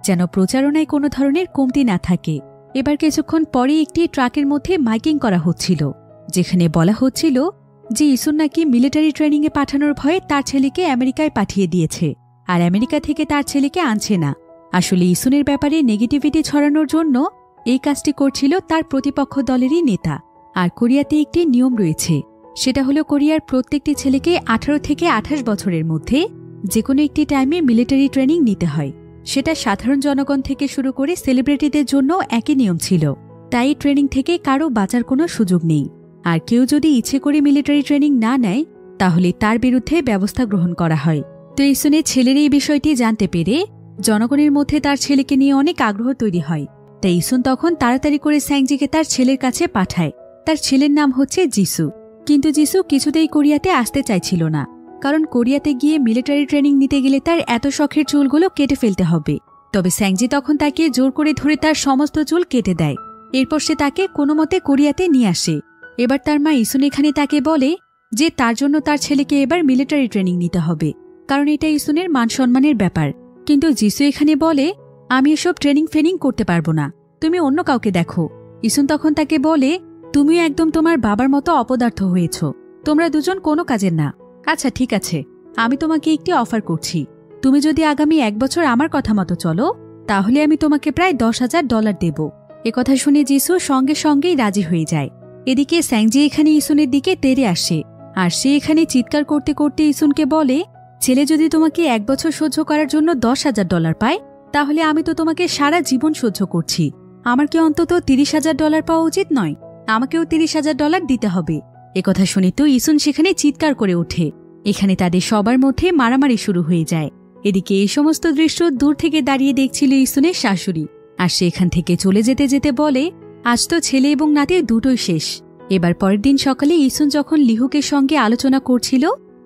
যেন প্রচারণায় কোনো ধরনের কমতি না থাকে। এবার কিছুক্ষণ পরে একটি ট্রাকের মধ্যে মাইকিং করা হচ্ছিল, যেখানে বলা হচ্ছিল যে ইসুন নাকি মিলিটারি ট্রেনিংয়ে পাঠানোর ভয়ে তার ছেলেকে আমেরিকায় পাঠিয়ে দিয়েছে, আর আমেরিকা থেকে তার ছেলেকে আনছে না। আসলে ইসুনের ব্যাপারে নেগেটিভিটি ছড়ানোর জন্য এই কাজটি করছিল তার প্রতিপক্ষ দলেরই নেতা। আর কোরিয়াতে একটি নিয়ম রয়েছে, সেটা হলো কোরিয়ার প্রত্যেকটি ছেলেকে 18 থেকে 28 বছরের মধ্যে যে কোনো একটি টাইমে মিলিটারি ট্রেনিং নিতে হয়। সেটা সাধারণ জনগণ থেকে শুরু করে সেলিব্রিটিদের জন্য একই নিয়ম ছিল। তাই ট্রেনিং থেকে কারো বাঁচার কোনো সুযোগ নেই। আর কেউ যদি ইচ্ছে করে মিলিটারি ট্রেনিং না নেয়, তাহলে তার বিরুদ্ধে ব্যবস্থা গ্রহণ করা হয়। তো ইসুনের ছেলের এই বিষয়টি জানতে পেরে জনগণের মধ্যে তার ছেলেকে নিয়ে অনেক আগ্রহ তৈরি হয়। তাই ইসুন তখন তাড়াতাড়ি করে স্যাংজিকে তার ছেলের কাছে পাঠায়। তার ছেলের নাম হচ্ছে জিসু। কিন্তু জিসু কিছুতেই কোরিয়াতে আসতে চাইছিল না, কারণ কোরিয়াতে গিয়ে মিলিটারি ট্রেনিং নিতে গেলে তার এত শখের চুলগুলো কেটে ফেলতে হবে। তবে স্যাংজি তখন তাকে জোর করে ধরে তার সমস্ত চুল কেটে দেয়। এরপর সে তাকে কোনো মতে কোরিয়াতে নিয়ে আসে। এবার তার মা ইসুন এখানে তাকে বলে যে তার জন্য তার ছেলেকে এবার মিলিটারি ট্রেনিং নিতে হবে, কারণ এটা ইসুনের মান সম্মানের ব্যাপার। কিন্তু জিসু এখানে বলে, আমি এসব ট্রেনিং ফেনিং করতে পারবো না, তুমি অন্য কাউকে দেখো। ইসুন তখন তাকে বলে, তুমিও একদম তোমার বাবার মতো অপদার্থ হয়েছ, তোমরা দুজন কোনো কাজের না। আচ্ছা ঠিক আছে, আমি তোমাকে একটি অফার করছি, তুমি যদি আগামী 1 বছর আমার কথা মতো চলো, তাহলে আমি তোমাকে প্রায় $10,000 দেব। একথা শুনে জিসু সঙ্গে সঙ্গেই রাজি হয়ে যায়। এদিকে স্যাংজি এখানে ইসুনের দিকে তেড়ে আসে, আর সে এখানে চিৎকার করতে করতে ইসুনকে বলে, ছেলে যদি তোমাকে 1 বছর সহ্য করার জন্য $10,000 পায়, তাহলে আমি তো তোমাকে সারা জীবন সহ্য করছি। আমার কি অন্তত $30,000 পাওয়া উচিত নয়? আমাকেও $30,000 দিতে হবে। একথা শুনে তো ইসুন সেখানে চিৎকার করে ওঠে। এখানে তাদের সবার মধ্যে মারামারি শুরু হয়ে যায়। এদিকে এই সমস্ত দৃশ্য দূর থেকে দাঁড়িয়ে দেখছিল ইসুনের শাশুড়ি, আর সে এখান থেকে চলে যেতে যেতে বলে, আজ তো ছেলে এবং নাতি দুটোই শেষ। এবার পরের দিন সকালে ইসুন যখন লিহুকের সঙ্গে আলোচনা করছিল,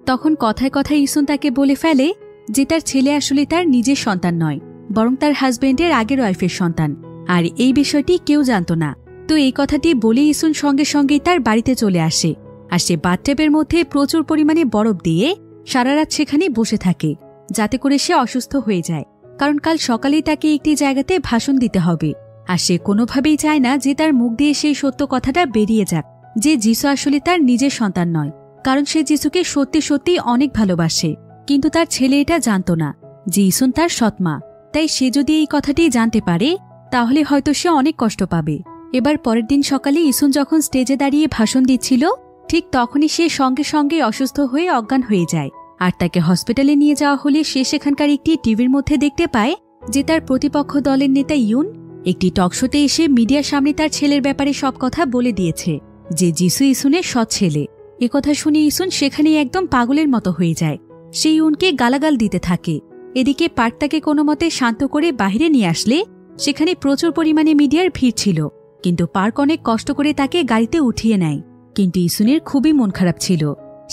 তখন কথায় কথায় ইসুন তাকে বলে ফেলে যে তার ছেলে আসলে তার নিজের সন্তান নয়, বরং তার হাজবেন্ডের আগের ওয়াইফের সন্তান। আর এই বিষয়টি কেউ জানত না। তো এই কথাটি বলে ইসুন সঙ্গে সঙ্গেই তার বাড়িতে চলে আসে, আর সে বাথটবের মধ্যে প্রচুর পরিমাণে বরফ দিয়ে সারা রাত সেখানে বসে থাকে, যাতে করে সে অসুস্থ হয়ে যায়। কারণ কাল সকালেই তাকে একটি জায়গাতে ভাষণ দিতে হবে, আর সে কোনোভাবেই চায় না যে তার মুখ দিয়ে সেই সত্য কথাটা বেরিয়ে যাক যে যিশু আসলে তার নিজের সন্তান নয়, কারণ সে যিশুকে সত্যি সত্যি অনেক ভালোবাসে। কিন্তু তার ছেলে এটা জানত না যে ইসুন তার সৎমা। তাই সে যদি এই কথাটি জানতে পারে, তাহলে হয়তো সে অনেক কষ্ট পাবে। এবার পরের দিন সকালে ইসুন যখন স্টেজে দাঁড়িয়ে ভাষণ দিচ্ছিল, ঠিক তখনই সে সঙ্গে সঙ্গে অসুস্থ হয়ে অজ্ঞান হয়ে যায়। আর তাকে হসপিটালে নিয়ে যাওয়া হলে সে সেখানকার একটি টিভির মধ্যে দেখতে পায় যে তার প্রতিপক্ষ দলের নেতা ইউন একটি টকশোতে এসে মিডিয়ার সামনে তার ছেলের ব্যাপারে সব কথা বলে দিয়েছে, যে যিশু ইসুনের সৎ ছেলে। একথা শুনে ইসুন সেখানেই একদম পাগলের মতো হয়ে যায়। সে ইউনকে গালাগাল দিতে থাকে। এদিকে পার্ক তাকে কোনো মতে শান্ত করে বাহিরে নিয়ে আসলে সেখানে প্রচুর পরিমাণে মিডিয়ার ভিড় ছিল। কিন্তু পার্ক অনেক কষ্ট করে তাকে গাড়িতে উঠিয়ে নেয়। কিন্তু ইসুনের খুবই মন খারাপ ছিল।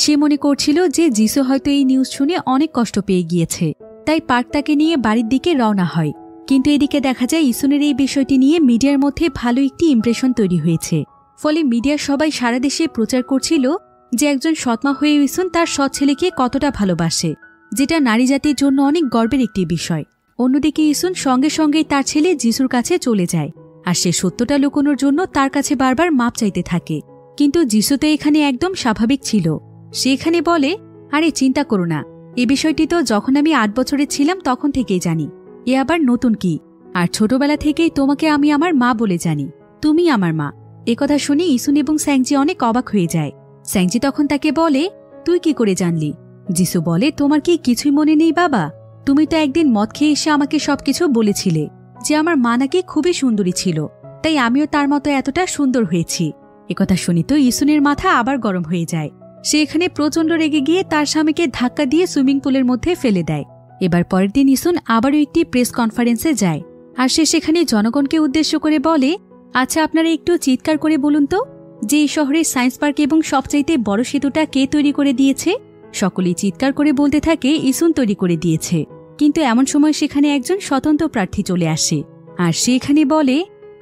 সে মনে করছিল যে যিশু হয়তো এই নিউজ শুনে অনেক কষ্ট পেয়ে গিয়েছে, তাই পার্ক তাকে নিয়ে বাড়ির দিকে রওনা হয়। কিন্তু এদিকে দেখা যায় ইসুনের এই বিষয়টি নিয়ে মিডিয়ার মধ্যে ভালো একটি ইমপ্রেশন তৈরি হয়েছে। ফলে মিডিয়ার সবাই সারা দেশে প্রচার করছিল যে একজন সৎমা হয়ে ইসুন তার সৎ ছেলেকে কতটা ভালোবাসে, যেটা নারী জাতির জন্য অনেক গর্বের একটি বিষয়। অন্যদিকে ইসুন সঙ্গে সঙ্গেই তার ছেলে যিশুর কাছে চলে যায়, আর সে সত্যটা লুকোনোর জন্য তার কাছে বারবার মাপ চাইতে থাকে। কিন্তু যিশু তো এখানে একদম স্বাভাবিক ছিল। সে এখানে বলে, আরে চিন্তা করো না, এ বিষয়টি তো যখন আমি 8 বছরের ছিলাম তখন থেকেই জানি। এ আবার নতুন কি? আর ছোটবেলা থেকেই তোমাকে আমি আমার মা বলে জানি, তুমি আমার মা। একথা শুনে ইসুন এবং স্যাংজি অনেক অবাক হয়ে যায়। স্যাংজি তখন তাকে বলে, তুই কি করে জানলি? যিশু বলে, তোমার কি কিছুই মনে নেই বাবা? তুমি তো একদিন মদ খেয়ে এসে আমাকে সবকিছু বলেছিলে যে আমার মা নাকি খুবই সুন্দরী ছিল, তাই আমিও তার মতো এতটা সুন্দর হয়েছি। একথা শুনি তো ইসুনের মাথা আবার গরম হয়ে যায়। সে এখানে প্রচণ্ড রেগে গিয়ে তার স্বামীকে ধাক্কা দিয়ে সুইমিং পুলের মধ্যে ফেলে দেয়। এবার পরের দিন ইসুন আবারও একটি প্রেস কনফারেন্সে যায়, আর সে সেখানে জনগণকে উদ্দেশ্য করে বলে, আচ্ছা আপনারা একটু চিৎকার করে বলুন তো যে এই শহরের সায়েন্স পার্ক এবং সবচাইতে বড় সেতুটা কে তৈরি করে দিয়েছে? সকলেই চিৎকার করে বলতে থাকে ইসুন তৈরি করে দিয়েছে। কিন্তু এমন সময় সেখানে একজন স্বতন্ত্র প্রার্থী চলে আসে, আর সে এখানে বলে,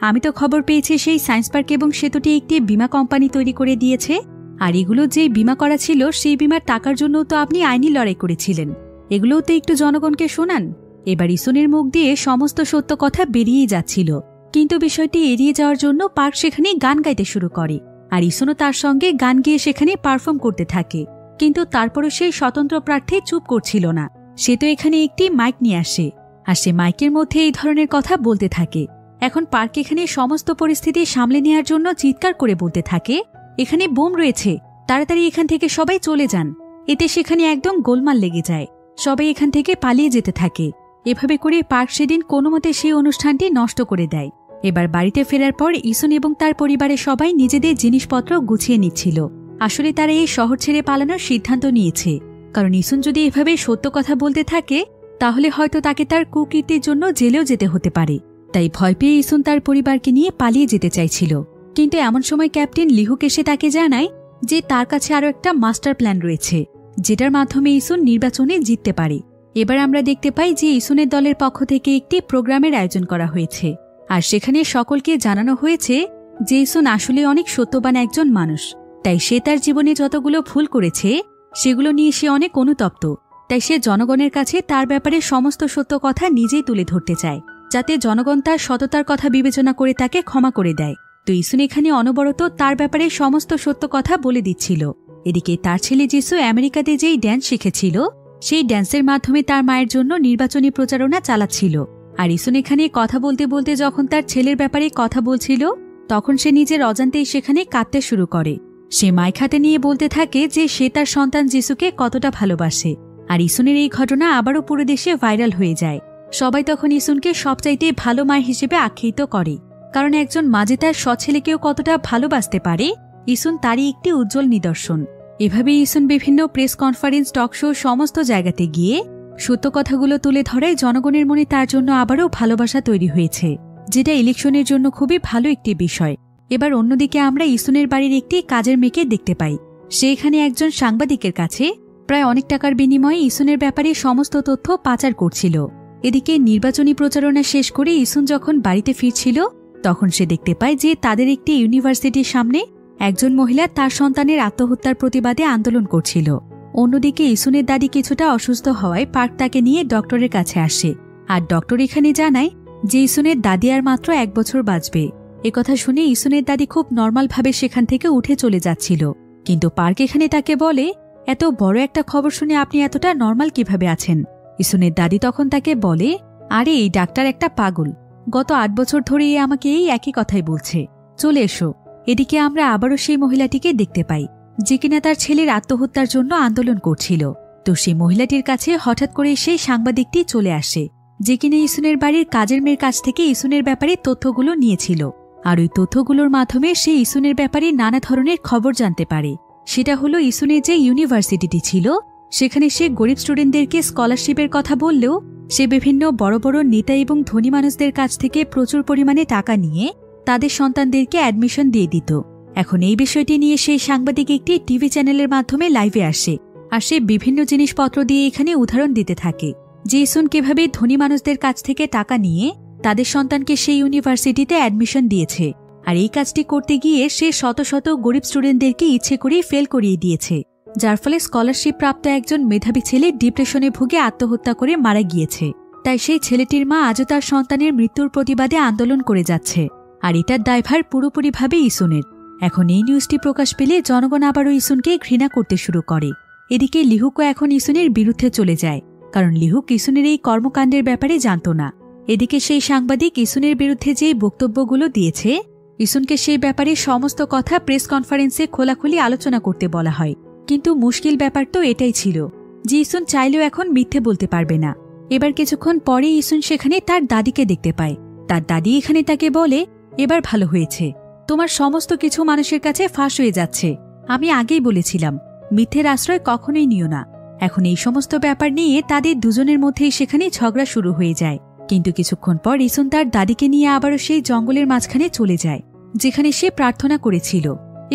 আমি তো খবর পেয়েছি সেই সায়েন্স পার্ক এবং সেতুটি একটি বীমা কোম্পানি তৈরি করে দিয়েছে, আর এগুলো যে বীমা করা ছিল সেই বীমার টাকার জন্য তো আপনি আইনি লড়াই করেছিলেন, এগুলোও তো একটু জনগণকে শোনান। এবার ইসুনের মুখ দিয়ে সমস্ত সত্য কথা বেরিয়েই যাচ্ছিল, কিন্তু বিষয়টি এড়িয়ে যাওয়ার জন্য পার্ক সেখানে গান গাইতে শুরু করে, আর ইসুনও তার সঙ্গে গান গেয়ে সেখানে পারফর্ম করতে থাকে। কিন্তু তারপরও সেই স্বতন্ত্র প্রার্থী চুপ করছিল না। সে তো এখানে একটি মাইক নিয়ে আসে, আর সে মাইকের মধ্যে এই ধরনের কথা বলতে থাকে। এখন পার্ক এখানে সমস্ত পরিস্থিতি সামলে নেওয়ার জন্য চিৎকার করে বলতে থাকে, এখানে বোম রয়েছে, তাড়াতাড়ি এখান থেকে সবাই চলে যান। এতে সেখানে একদম গোলমাল লেগে যায়, সবাই এখান থেকে পালিয়ে যেতে থাকে। এভাবে করে পার্ক সেদিন কোনোমতে সেই অনুষ্ঠানটি নষ্ট করে দেয়। এবার বাড়িতে ফেরার পর ইসুন এবং তার পরিবারের সবাই নিজেদের জিনিসপত্র গুছিয়ে নিচ্ছিল। আসলে তারা এই শহর ছেড়ে পালানোর সিদ্ধান্ত নিয়েছে, কারণ ইসুন যদি এভাবে সত্য কথা বলতে থাকে তাহলে হয়তো তাকে তার কুকীর্তির জন্য জেলেও যেতে হতে পারে। তাই ভয় পেয়ে ইসুন তার পরিবারকে নিয়ে পালিয়ে যেতে চাইছিল। কিন্তু এমন সময় ক্যাপ্টেন লিহুক এসে তাকে জানায় যে তার কাছে আরও একটা মাস্টার প্ল্যান রয়েছে, যেটার মাধ্যমে ইসুন নির্বাচনে জিততে পারে। এবার আমরা দেখতে পাই যে ইসুনের দলের পক্ষ থেকে একটি প্রোগ্রামের আয়োজন করা হয়েছে, আর সেখানে সকলকে জানানো হয়েছে যে ইসুন আসলে অনেক সত্যবান একজন মানুষ। তাই সে তার জীবনে যতগুলো ভুল করেছে সেগুলো নিয়ে সে অনেক অনুতপ্ত। তাই সে জনগণের কাছে তার ব্যাপারে সমস্ত সত্য কথা নিজেই তুলে ধরতে চায়, যাতে জনগণ তার সততার কথা বিবেচনা করে তাকে ক্ষমা করে দেয়। তো ইসুন এখানে অনবরত তার ব্যাপারে সমস্ত সত্য কথা বলে দিচ্ছিল। এদিকে তার ছেলে যিশু আমেরিকাতে যেই ড্যান্স শিখেছিল সেই ড্যান্সের মাধ্যমে তার মায়ের জন্য নির্বাচনী প্রচারণা চালাচ্ছিল। আর ইসুন এখানে কথা বলতে বলতে যখন তার ছেলের ব্যাপারে কথা বলছিল তখন সে নিজের অজান্তেই সেখানে কাঁদতে শুরু করে। সে মাইক হাতে নিয়ে বলতে থাকে যে সে তার সন্তান যিশুকে কতটা ভালোবাসে। আর ইসুনের এই ঘটনা আবারও পুরো দেশে ভাইরাল হয়ে যায়। সবাই তখন ইসুনকে সবচাইতে ভালো মায়ের হিসেবে আখ্যায়িত করে, কারণ একজন মা যে তার সৎছেলেকেও কতটা ভালোবাসতে পারে ইসুন তারই একটি উজ্জ্বল নিদর্শন। এভাবে ইসুন বিভিন্ন প্রেস কনফারেন্স, টক শো সমস্ত জায়গাতে গিয়ে সত্য কথাগুলো তুলে ধরায় জনগণের মনে তার জন্য আবারও ভালোবাসা তৈরি হয়েছে, যেটা ইলেকশনের জন্য খুবই ভালো একটি বিষয়। এবার অন্যদিকে আমরা ইসুনের বাড়ির একটি কাজের মেয়েকে দেখতে পাই। সে এখানে একজন সাংবাদিকের কাছে প্রায় অনেক টাকার বিনিময়ে ইসুনের ব্যাপারে সমস্ত তথ্য পাচার করছিল। এদিকে নির্বাচনী প্রচারণা শেষ করে ইসুন যখন বাড়িতে ফিরছিল তখন সে দেখতে পায় যে তাদের একটি ইউনিভার্সিটির সামনে একজন মহিলা তার সন্তানের আত্মহত্যার প্রতিবাদে আন্দোলন করছিল। অন্যদিকে ইসুনের দাদি কিছুটা অসুস্থ হওয়ায় পার্ক তাকে নিয়ে ডক্টরের কাছে আসে, আর ডক্টর এখানে জানায় যে ইসুনের দাদি আর মাত্র 1 বছর বাঁচবে। একথা শুনে ইসুনের দাদি খুব নর্মালভাবে সেখান থেকে উঠে চলে যাচ্ছিল, কিন্তু পার্ক এখানে তাকে বলে, এত বড় একটা খবর শুনে আপনি এতটা নর্মাল কিভাবে আছেন? ইসুনের দাদি তখন তাকে বলে, আরে এই ডাক্তার একটা পাগল, গত 8 বছর ধরে আমাকে এই একই কথাই বলছে, চলে এসো। এদিকে আমরা আবারও সেই মহিলাটিকে দেখতে পাই যে কিনা তার ছেলের আত্মহত্যার জন্য আন্দোলন করছিল। তো সেই মহিলাটির কাছে হঠাৎ করে সেই সাংবাদিকটি চলে আসে যে কিনা ইসুনের বাড়ির কাজের মেয়ের কাছ থেকে ইসুনের ব্যাপারে তথ্যগুলো নিয়েছিল। আর ওই তথ্যগুলোর মাধ্যমে সে ইসুনের ব্যাপারে নানা ধরনের খবর জানতে পারে। সেটা হলো ইসুনের যে ইউনিভার্সিটিটি ছিল সেখানে সে গরিব স্টুডেন্টদেরকে স্কলারশিপের কথা বললেও সে বিভিন্ন বড় বড় নেতা এবং ধনী মানুষদের কাছ থেকে প্রচুর পরিমাণে টাকা নিয়ে তাদের সন্তানদেরকে অ্যাডমিশন দিয়ে দিত। এখন এই বিষয়টি নিয়ে সেই সাংবাদিক একটি টিভি চ্যানেলের মাধ্যমে লাইভে আসে, আর সে বিভিন্ন জিনিসপত্র দিয়ে এখানে উদাহরণ দিতে থাকে যে ইসুন কিভাবে ধনী মানুষদের কাছ থেকে টাকা নিয়ে তাদের সন্তানকে সেই ইউনিভার্সিটিতে অ্যাডমিশন দিয়েছে। আর এই কাজটি করতে গিয়ে সে শত শত গরিব স্টুডেন্টদেরকে ইচ্ছে করেই ফেল করিয়ে দিয়েছে, যার ফলে স্কলারশিপ প্রাপ্ত একজন মেধাবী ছেলে ডিপ্রেশনে ভুগে আত্মহত্যা করে মারা গিয়েছে। তাই সেই ছেলেটির মা আজও তার সন্তানের মৃত্যুর প্রতিবাদে আন্দোলন করে যাচ্ছে, আর এটার দায়ভার পুরোপুরিভাবে ইসুনের। এখন এই নিউজটি প্রকাশ পেলে জনগণ আবারও ইসুনকে ঘৃণা করতে শুরু করে। এদিকে লিহুকও এখন ইসুনের বিরুদ্ধে চলে যায়, কারণ লিহুক ইসুনের এই কর্মকাণ্ডের ব্যাপারে জানত না। এদিকে সেই সাংবাদিক ইসুনের বিরুদ্ধে যে বক্তব্যগুলো দিয়েছে ইসুনকে সেই ব্যাপারে সমস্ত কথা প্রেস কনফারেন্সে খোলাখুলি আলোচনা করতে বলা হয়। কিন্তু মুশকিল ব্যাপার তো এটাই ছিল যে ইসুন চাইলেও এখন মিথ্যে বলতে পারবে না। এবার কিছুক্ষণ পরে ইসুন সেখানে তার দাদিকে দেখতে পায়। তার দাদি এখানে তাকে বলে, এবার ভালো হয়েছে, তোমার সমস্ত কিছু মানুষের কাছে ফাঁস হয়ে যাচ্ছে। আমি আগেই বলেছিলাম মিথ্যের আশ্রয় কখনোই নিও না। এখন এই সমস্ত ব্যাপার নিয়ে তাদের দুজনের মধ্যেই সেখানে ঝগড়া শুরু হয়ে যায়। কিন্তু কিছুক্ষণ পর ইসুন তার দাদিকে নিয়ে আবারও সেই জঙ্গলের মাঝখানে চলে যায়, যেখানে সে প্রার্থনা করেছিল।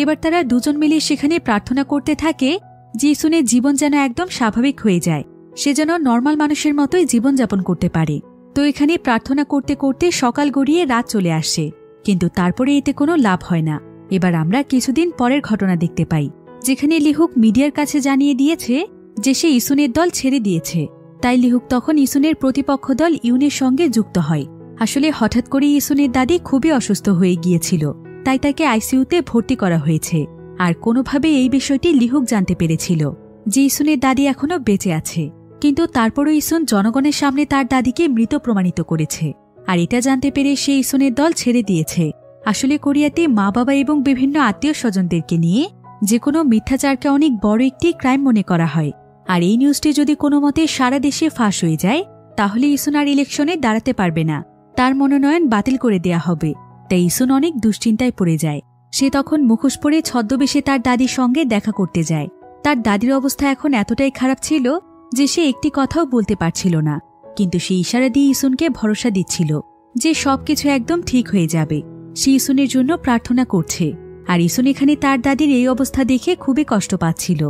এবার তারা দুজন মিলে সেখানে প্রার্থনা করতে থাকে যে ইসুনের জীবন যেন একদম স্বাভাবিক হয়ে যায়, সে যেন নর্মাল মানুষের মতোই জীবনযাপন করতে পারে। তো এখানে প্রার্থনা করতে করতে সকাল গড়িয়ে রাত চলে আসে, কিন্তু তারপরে এতে কোনো লাভ হয় না। এবার আমরা কিছুদিন পরের ঘটনা দেখতে পাই, যেখানে লিহুক মিডিয়ার কাছে জানিয়ে দিয়েছে যে সে ইসুনের দল ছেড়ে দিয়েছে। তাই লিহুক তখন ইসুনের প্রতিপক্ষ দল ইউনের সঙ্গে যুক্ত হয়। আসলে হঠাৎ করে ইসুনের দাদি খুবই অসুস্থ হয়ে গিয়েছিল, তাই তাকে আইসিইউতে ভর্তি করা হয়েছে। আর কোনোভাবে এই বিষয়টি লিহুক জানতে পেরেছিল যে ইসুনের দাদি এখনও বেঁচে আছে, কিন্তু তারপরও ইসুন জনগণের সামনে তার দাদিকে মৃত প্রমাণিত করেছে। আর এটা জানতে পেরে সে ইসুনের দল ছেড়ে দিয়েছে। আসলে কোরিয়াতে মা বাবা এবং বিভিন্ন আত্মীয় স্বজনদেরকে নিয়ে যে কোনো মিথ্যাচারকে অনেক বড় একটি ক্রাইম মনে করা হয়। আর এই নিউজটি যদি কোনো মতে সারা দেশে ফাঁস হয়ে যায়, তাহলে ইসুন আর ইলেকশনে দাঁড়াতে পারবে না, তার মনোনয়ন বাতিল করে দেয়া হবে। তাই ইসুন অনেক দুশ্চিন্তায় পড়ে যায়। সে তখন মুখোশ পরে ছদ্মবেশে তার দাদির সঙ্গে দেখা করতে যায়। তার দাদির অবস্থা এখন এতটাই খারাপ ছিল যে সে একটি কথাও বলতে পারছিল না, কিন্তু সে ইশারা দিয়ে ইসুনকে ভরসা দিচ্ছিল যে সবকিছু একদম ঠিক হয়ে যাবে। সে ইসুনের জন্য প্রার্থনা করছে। আর ইসুন এখানে তার দাদির এই অবস্থা দেখে খুবই কষ্ট পাচ্ছিল।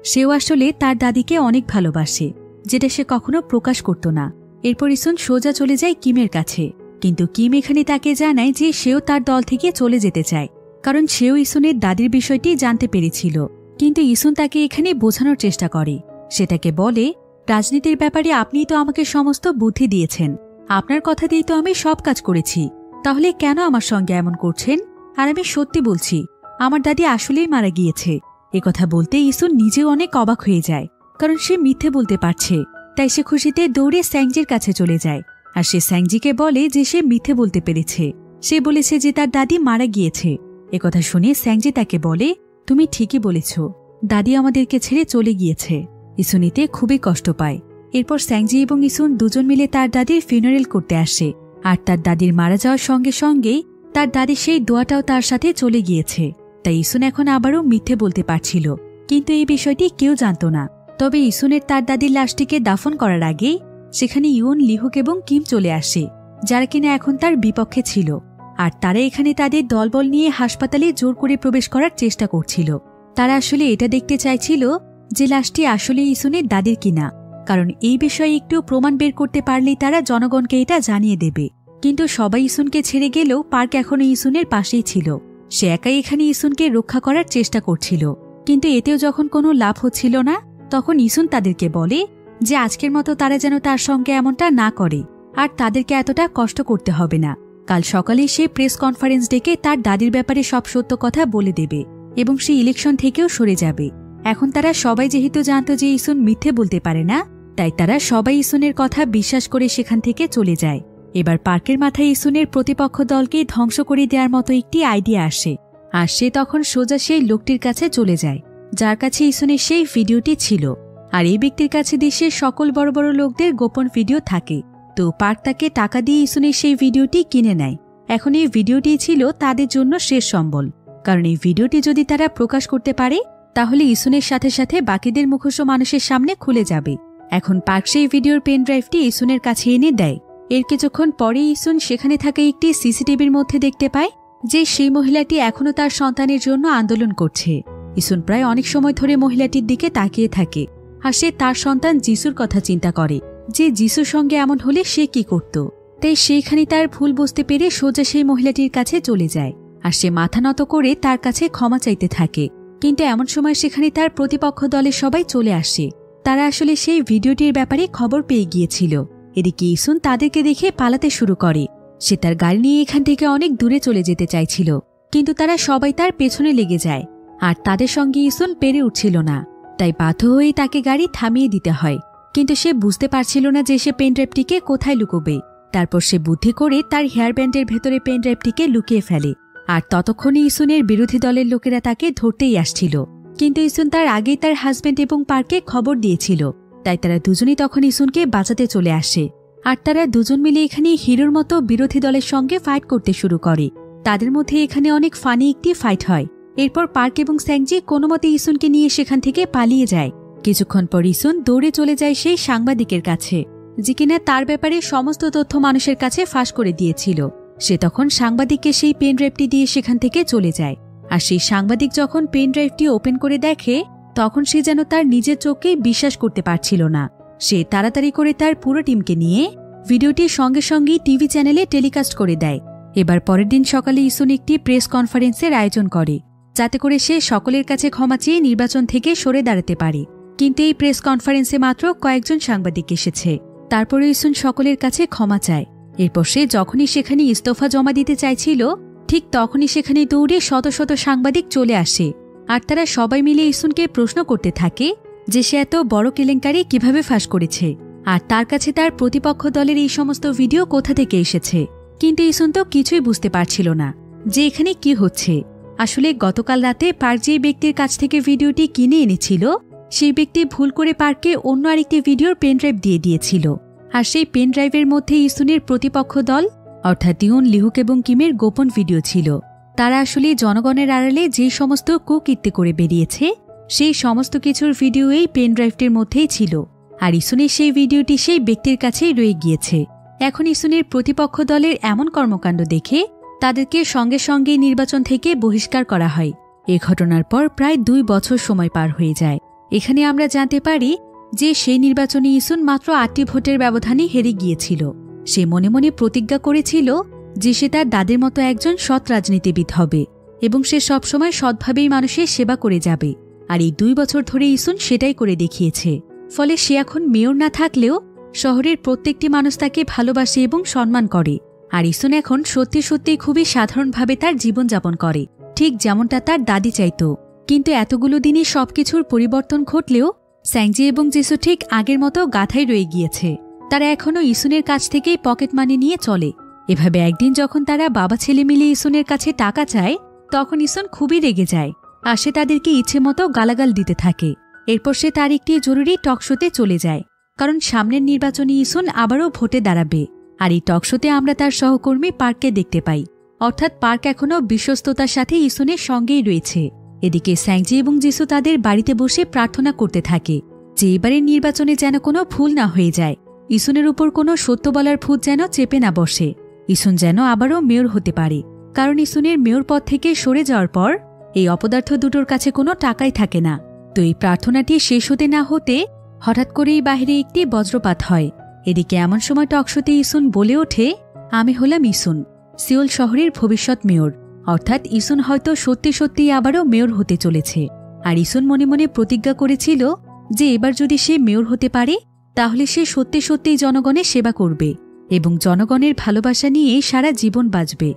সেও আসলে তার দাদিকে অনেক ভালোবাসে, যেটা সে কখনো প্রকাশ করত না। এরপর ইসুন সোজা চলে যায় কিমের কাছে, কিন্তু কিম এখানে তাকে জানায় যে সেও তার দল থেকে চলে যেতে চায়, কারণ সেও ইসুনের দাদির বিষয়টি জানতে পেরেছিল। কিন্তু ইসুন তাকে এখানে বোঝানোর চেষ্টা করে। সে তাকে বলে, রাজনীতির ব্যাপারে আপনি তো আমাকে সমস্ত বুদ্ধি দিয়েছেন, আপনার কথা দিয়ে তো আমি সব কাজ করেছি, তাহলে কেন আমার সঙ্গে এমন করছেন? আর আমি সত্যি বলছি, আমার দাদি আসলেই মারা গিয়েছে। একথা বলতে ইসুন নিজেও অনেক অবাক হয়ে যায়, কারণ সে মিথ্যে বলতে পারছে। তাই সে খুশিতে দৌড়ে স্যাংজির কাছে চলে যায়। আর সে স্যাংজিকে বলে যে সে মিথ্যে বলতে পেরেছে। সে বলেছে যে তার দাদি মারা গিয়েছে। একথা শুনে স্যাংজি তাকে বলে, তুমি ঠিকই বলেছ, দাদি আমাদেরকে ছেড়ে চলে গিয়েছে। ইসুন এতে খুবই কষ্ট পায়। এরপর স্যাংজি এবং ইসুন দুজন মিলে তার দাদির ফিউনারেল করতে আসে। আর তার দাদির মারা যাওয়ার সঙ্গে সঙ্গেই তার দাদির সেই দোয়াটাও তার সাথে চলে গিয়েছে। তাই ইসুন এখন আবারও মিথ্যে বলতে পারছিল, কিন্তু এই বিষয়টি কেউ জানত না। তবে ইসুনের তার দাদির লাশটিকে দাফন করার আগেই সেখানে ইউন, লিহুক এবং কিম চলে আসে, যারা কিনা এখন তার বিপক্ষে ছিল। আর তারা এখানে তাদের দলবল নিয়ে হাসপাতালে জোর করে প্রবেশ করার চেষ্টা করছিল। তারা আসলে এটা দেখতে চাইছিল যে লাশটি আসলে ইসুনের দাদির কিনা, কারণ এই বিষয়ে একটু প্রমাণ বের করতে পারলেই তারা জনগণকে এটা জানিয়ে দেবে। কিন্তু সবাই ইসুনকে ছেড়ে গেলেও পার্ক এখনো ইসুনের পাশেই ছিল। সে একাই এখানে ইসুনকে রক্ষা করার চেষ্টা করছিল, কিন্তু এতেও যখন কোনো লাভ হচ্ছিল না, তখন ইসুন তাদেরকে বলে যে আজকের মতো তারা যেন তার সঙ্গে এমনটা না করে, আর তাদেরকে এতটা কষ্ট করতে হবে না। কাল সকালে সে প্রেস কনফারেন্স ডেকে তার দাদির ব্যাপারে সব সত্য কথা বলে দেবে এবং সে ইলেকশন থেকেও সরে যাবে। এখন তারা সবাই যেহেতু জানত যে ইসুন মিথ্যে বলতে পারে না, তাই তারা সবাই ইসুনের কথা বিশ্বাস করে সেখান থেকে চলে যায়। এবার পার্কের মাথায় ইসুনের প্রতিপক্ষ দলকে ধ্বংস করে দেওয়ার মতো একটি আইডিয়া আসে। আর সে তখন সোজা সেই লোকটির কাছে চলে যায় যার কাছে ইসুনের সেই ভিডিওটি ছিল। আর এই ব্যক্তির কাছে দেশের সকল বড় বড় লোকদের গোপন ভিডিও থাকে। তো পার্ক তাকে টাকা দিয়ে ইসুনের সেই ভিডিওটি কিনে নেয়। এখন এই ভিডিওটি ছিল তাদের জন্য শেষ সম্বল, কারণ এই ভিডিওটি যদি তারা প্রকাশ করতে পারে তাহলে ইসুনের সাথে সাথে বাকিদের মুখোশ মানুষের সামনে খুলে যাবে। এখন পার্ক সেই ভিডিওর পেন ড্রাইভটি ইসুনের কাছে এনে দেয়। এর কিছুক্ষণ পরে ইসুন সেখানে থাকা একটি সিসিটিভির মধ্যে দেখতে পায় যে সেই মহিলাটি এখনও তার সন্তানের জন্য আন্দোলন করছে। ইসুন প্রায় অনেক সময় ধরে মহিলাটির দিকে তাকিয়ে থাকে, আর সে তার সন্তান যিশুর কথা চিন্তা করে যে যিশুর সঙ্গে এমন হলে সে কি করত। তাই সেইখানে তার ভুল বুঝতে পেরে সোজা সেই মহিলাটির কাছে চলে যায়, আর সে মাথা নত করে তার কাছে ক্ষমা চাইতে থাকে। কিন্তু এমন সময় সেখানে তার প্রতিপক্ষ দলের সবাই চলে আসে। তারা আসলে সেই ভিডিওটির ব্যাপারে খবর পেয়ে গিয়েছিল। এদিকে ইসুন তাদেরকে দেখে পালাতে শুরু করে। সে তার গাড়ি নিয়ে এখান থেকে অনেক দূরে চলে যেতে চাইছিল, কিন্তু তারা সবাই তার পেছনে লেগে যায়। আর তাদের সঙ্গে ইসুন পেরে উঠছিল না, তাই বাধ্য হয়ে তাকে গাড়ি থামিয়ে দিতে হয়। কিন্তু সে বুঝতে পারছিল না যে সে পেনড্রাইভটিকে কোথায় লুকোবে। তারপর সে বুদ্ধি করে তার হেয়ার ব্যান্ডের ভেতরে পেনড্রাইভটিকে লুকিয়ে ফেলে। আর ততক্ষণে ইসুনের বিরোধী দলের লোকেরা তাকে ধরতেই আসছিল, কিন্তু ইসুন তার আগেই তার হাজব্যান্ড এবং পার্কে খবর দিয়েছিল। তাই তারা দুজনেই তখন ইসুনকে বাঁচাতে চলে আসে। আর তারা দুজন মিলে এখানে হিরোর মতো বিরোধী দলের সঙ্গে ফাইট করতে শুরু করে। তাদের মধ্যে এখানে অনেক ফানি একটি ফাইট হয় এরপর পার্ক এবং স্যাংজি কোনোমতে ইসুনকে নিয়ে সেখান থেকে পালিয়ে যায়। কিছুক্ষণ পর ইসুন দৌড়ে চলে যায় সেই সাংবাদিকের কাছে, যে কিনা তার ব্যাপারে সমস্ত তথ্য মানুষের কাছে ফাঁস করে দিয়েছিল। সে তখন সাংবাদিককে সেই পেন ড্রাইভটি দিয়ে সেখান থেকে চলে যায়। আর সেই সাংবাদিক যখন পেন ড্রাইভটি ওপেন করে দেখে, তখন সে যেন তার নিজের চোখকেই বিশ্বাস করতে পারছিল না। সে তাড়াতাড়ি করে তার পুরো টিমকে নিয়ে ভিডিওটি সঙ্গে সঙ্গেই টিভি চ্যানেলে টেলিকাস্ট করে দেয়। এবার পরের দিন সকালে ইসুন একটি প্রেস কনফারেন্সের আয়োজন করে, যাতে করে সে সকলের কাছে ক্ষমা চেয়ে নির্বাচন থেকে সরে দাঁড়াতে পারে। কিন্তু এই প্রেস কনফারেন্সে মাত্র কয়েকজন সাংবাদিক এসেছে। তারপরে ইসুন সকলের কাছে ক্ষমা চায়। এরপর সে যখনই সেখানে ইস্তফা জমা দিতে চাইছিল, ঠিক তখনই সেখানে দৌড়ে শত শত সাংবাদিক চলে আসে। আর তারা সবাই মিলে ইসুনকে প্রশ্ন করতে থাকে যে সে এত বড় কেলেঙ্কারি কিভাবে ফাঁস করেছে, আর তার কাছে তার প্রতিপক্ষ দলের এই সমস্ত ভিডিও কোথা থেকে এসেছে। কিন্তু ইসুন তো কিছুই বুঝতে পারছিল না যে এখানে কি হচ্ছে। আসলে গতকাল রাতে পার্ক যে ব্যক্তির কাছ থেকে ভিডিওটি কিনে এনেছিল, সেই ব্যক্তি ভুল করে পার্ককে অন্য আরেকটি ভিডিওর পেনড্রাইভ দিয়ে দিয়েছিল। আর সেই পেনড্রাইভের মধ্যে ইসুনের প্রতিপক্ষ দল অর্থাৎ ইউন, লিহুক এবং কিমের গোপন ভিডিও ছিল। তারা আসলে জনগণের আড়ালে যে সমস্ত কুকীর্তি করে বেরিয়েছে, সেই সমস্ত কিছুর ভিডিও এই পেনড্রাইভটির মধ্যেই ছিল। আর ইসুনের সেই ভিডিওটি সেই ব্যক্তির কাছেই রয়ে গিয়েছে। এখন ইসুনের প্রতিপক্ষ দলের এমন কর্মকাণ্ড দেখে তাদেরকে সঙ্গে সঙ্গে নির্বাচন থেকে বহিষ্কার করা হয়। এ ঘটনার পর প্রায় 2 বছর সময় পার হয়ে যায়। এখানে আমরা জানতে পারি যে সেই নির্বাচনে ইসুন মাত্র 8টি ভোটের ব্যবধানে হেরে গিয়েছিল। সে মনে মনে প্রতিজ্ঞা করেছিল যে সে তার দাদের মতো একজন সৎ রাজনীতিবিদ হবে এবং সে সবসময় সৎভাবেই মানুষের সেবা করে যাবে। আর এই 2 বছর ধরে ইসুন সেটাই করে দেখিয়েছে। ফলে সে এখন মেয়র না থাকলেও শহরের প্রত্যেকটি মানুষ তাকে ভালোবাসে এবং সম্মান করে। আর ইসুন এখন সত্যি সত্যি খুবই সাধারণভাবে তার জীবনযাপন করে, ঠিক যেমনটা তার দাদি চাইত। কিন্তু এতগুলো দিনে সবকিছুর পরিবর্তন ঘটলেও স্যাংজি এবং জেসু ঠিক আগের মতো গাথাই রয়ে গিয়েছে। তারা এখনও ইসুনের কাছ থেকেই পকেট মানি নিয়ে চলে। এভাবে একদিন যখন তারা বাবা ছেলে মিলে ইসুনের কাছে টাকা চায়, তখন ইসুন খুবই রেগে যায় আর সে তাদেরকে ইচ্ছে মতো গালাগাল দিতে থাকে। এরপর সে তার একটি জরুরি টকশোতে চলে যায়, কারণ সামনের নির্বাচনে ইসুন আবারও ভোটে দাঁড়াবে। আর এই টকশোতে আমরা তার সহকর্মী পার্ককে দেখতে পাই। অর্থাৎ পার্ক এখনও বিশ্বস্ততার সাথে ইসুনের সঙ্গেই রয়েছে। এদিকে স্যাংজি এবং জিসু তাদের বাড়িতে বসে প্রার্থনা করতে থাকে যে এবারের নির্বাচনে যেন কোনো ভুল না হয়ে যায়, ইসুনের উপর কোনো সত্য বলার ভূত যেন চেপে না বসে, ইসুন যেন আবারও মেয়র হতে পারে। কারণ ইসুনের মেয়র পদ থেকে সরে যাওয়ার পর এই অপদার্থ দুটোর কাছে কোনো টাকাই থাকে না। তো এই প্রার্থনাটি শেষ হতে না হতে হঠাৎ করেই বাহিরে একটি বজ্রপাত হয়। এদিকে এমন সময় টকশোতে ইসুন বলে ওঠে, আমি হলাম ইসুন, সিওল শহরের ভবিষ্যৎ মেয়র। অর্থাৎ ইসুন হয়তো সত্যি সত্যিই আবারও মেয়র হতে চলেছে। আর ইসুন মনে মনে প্রতিজ্ঞা করেছিল যে এবার যদি সে মেয়র হতে পারে, তাহলে সে সত্যি সত্যিই জনগণের সেবা করবে এবং জনগণের ভালোবাসা নিয়ে সারা জীবন বাঁচবে।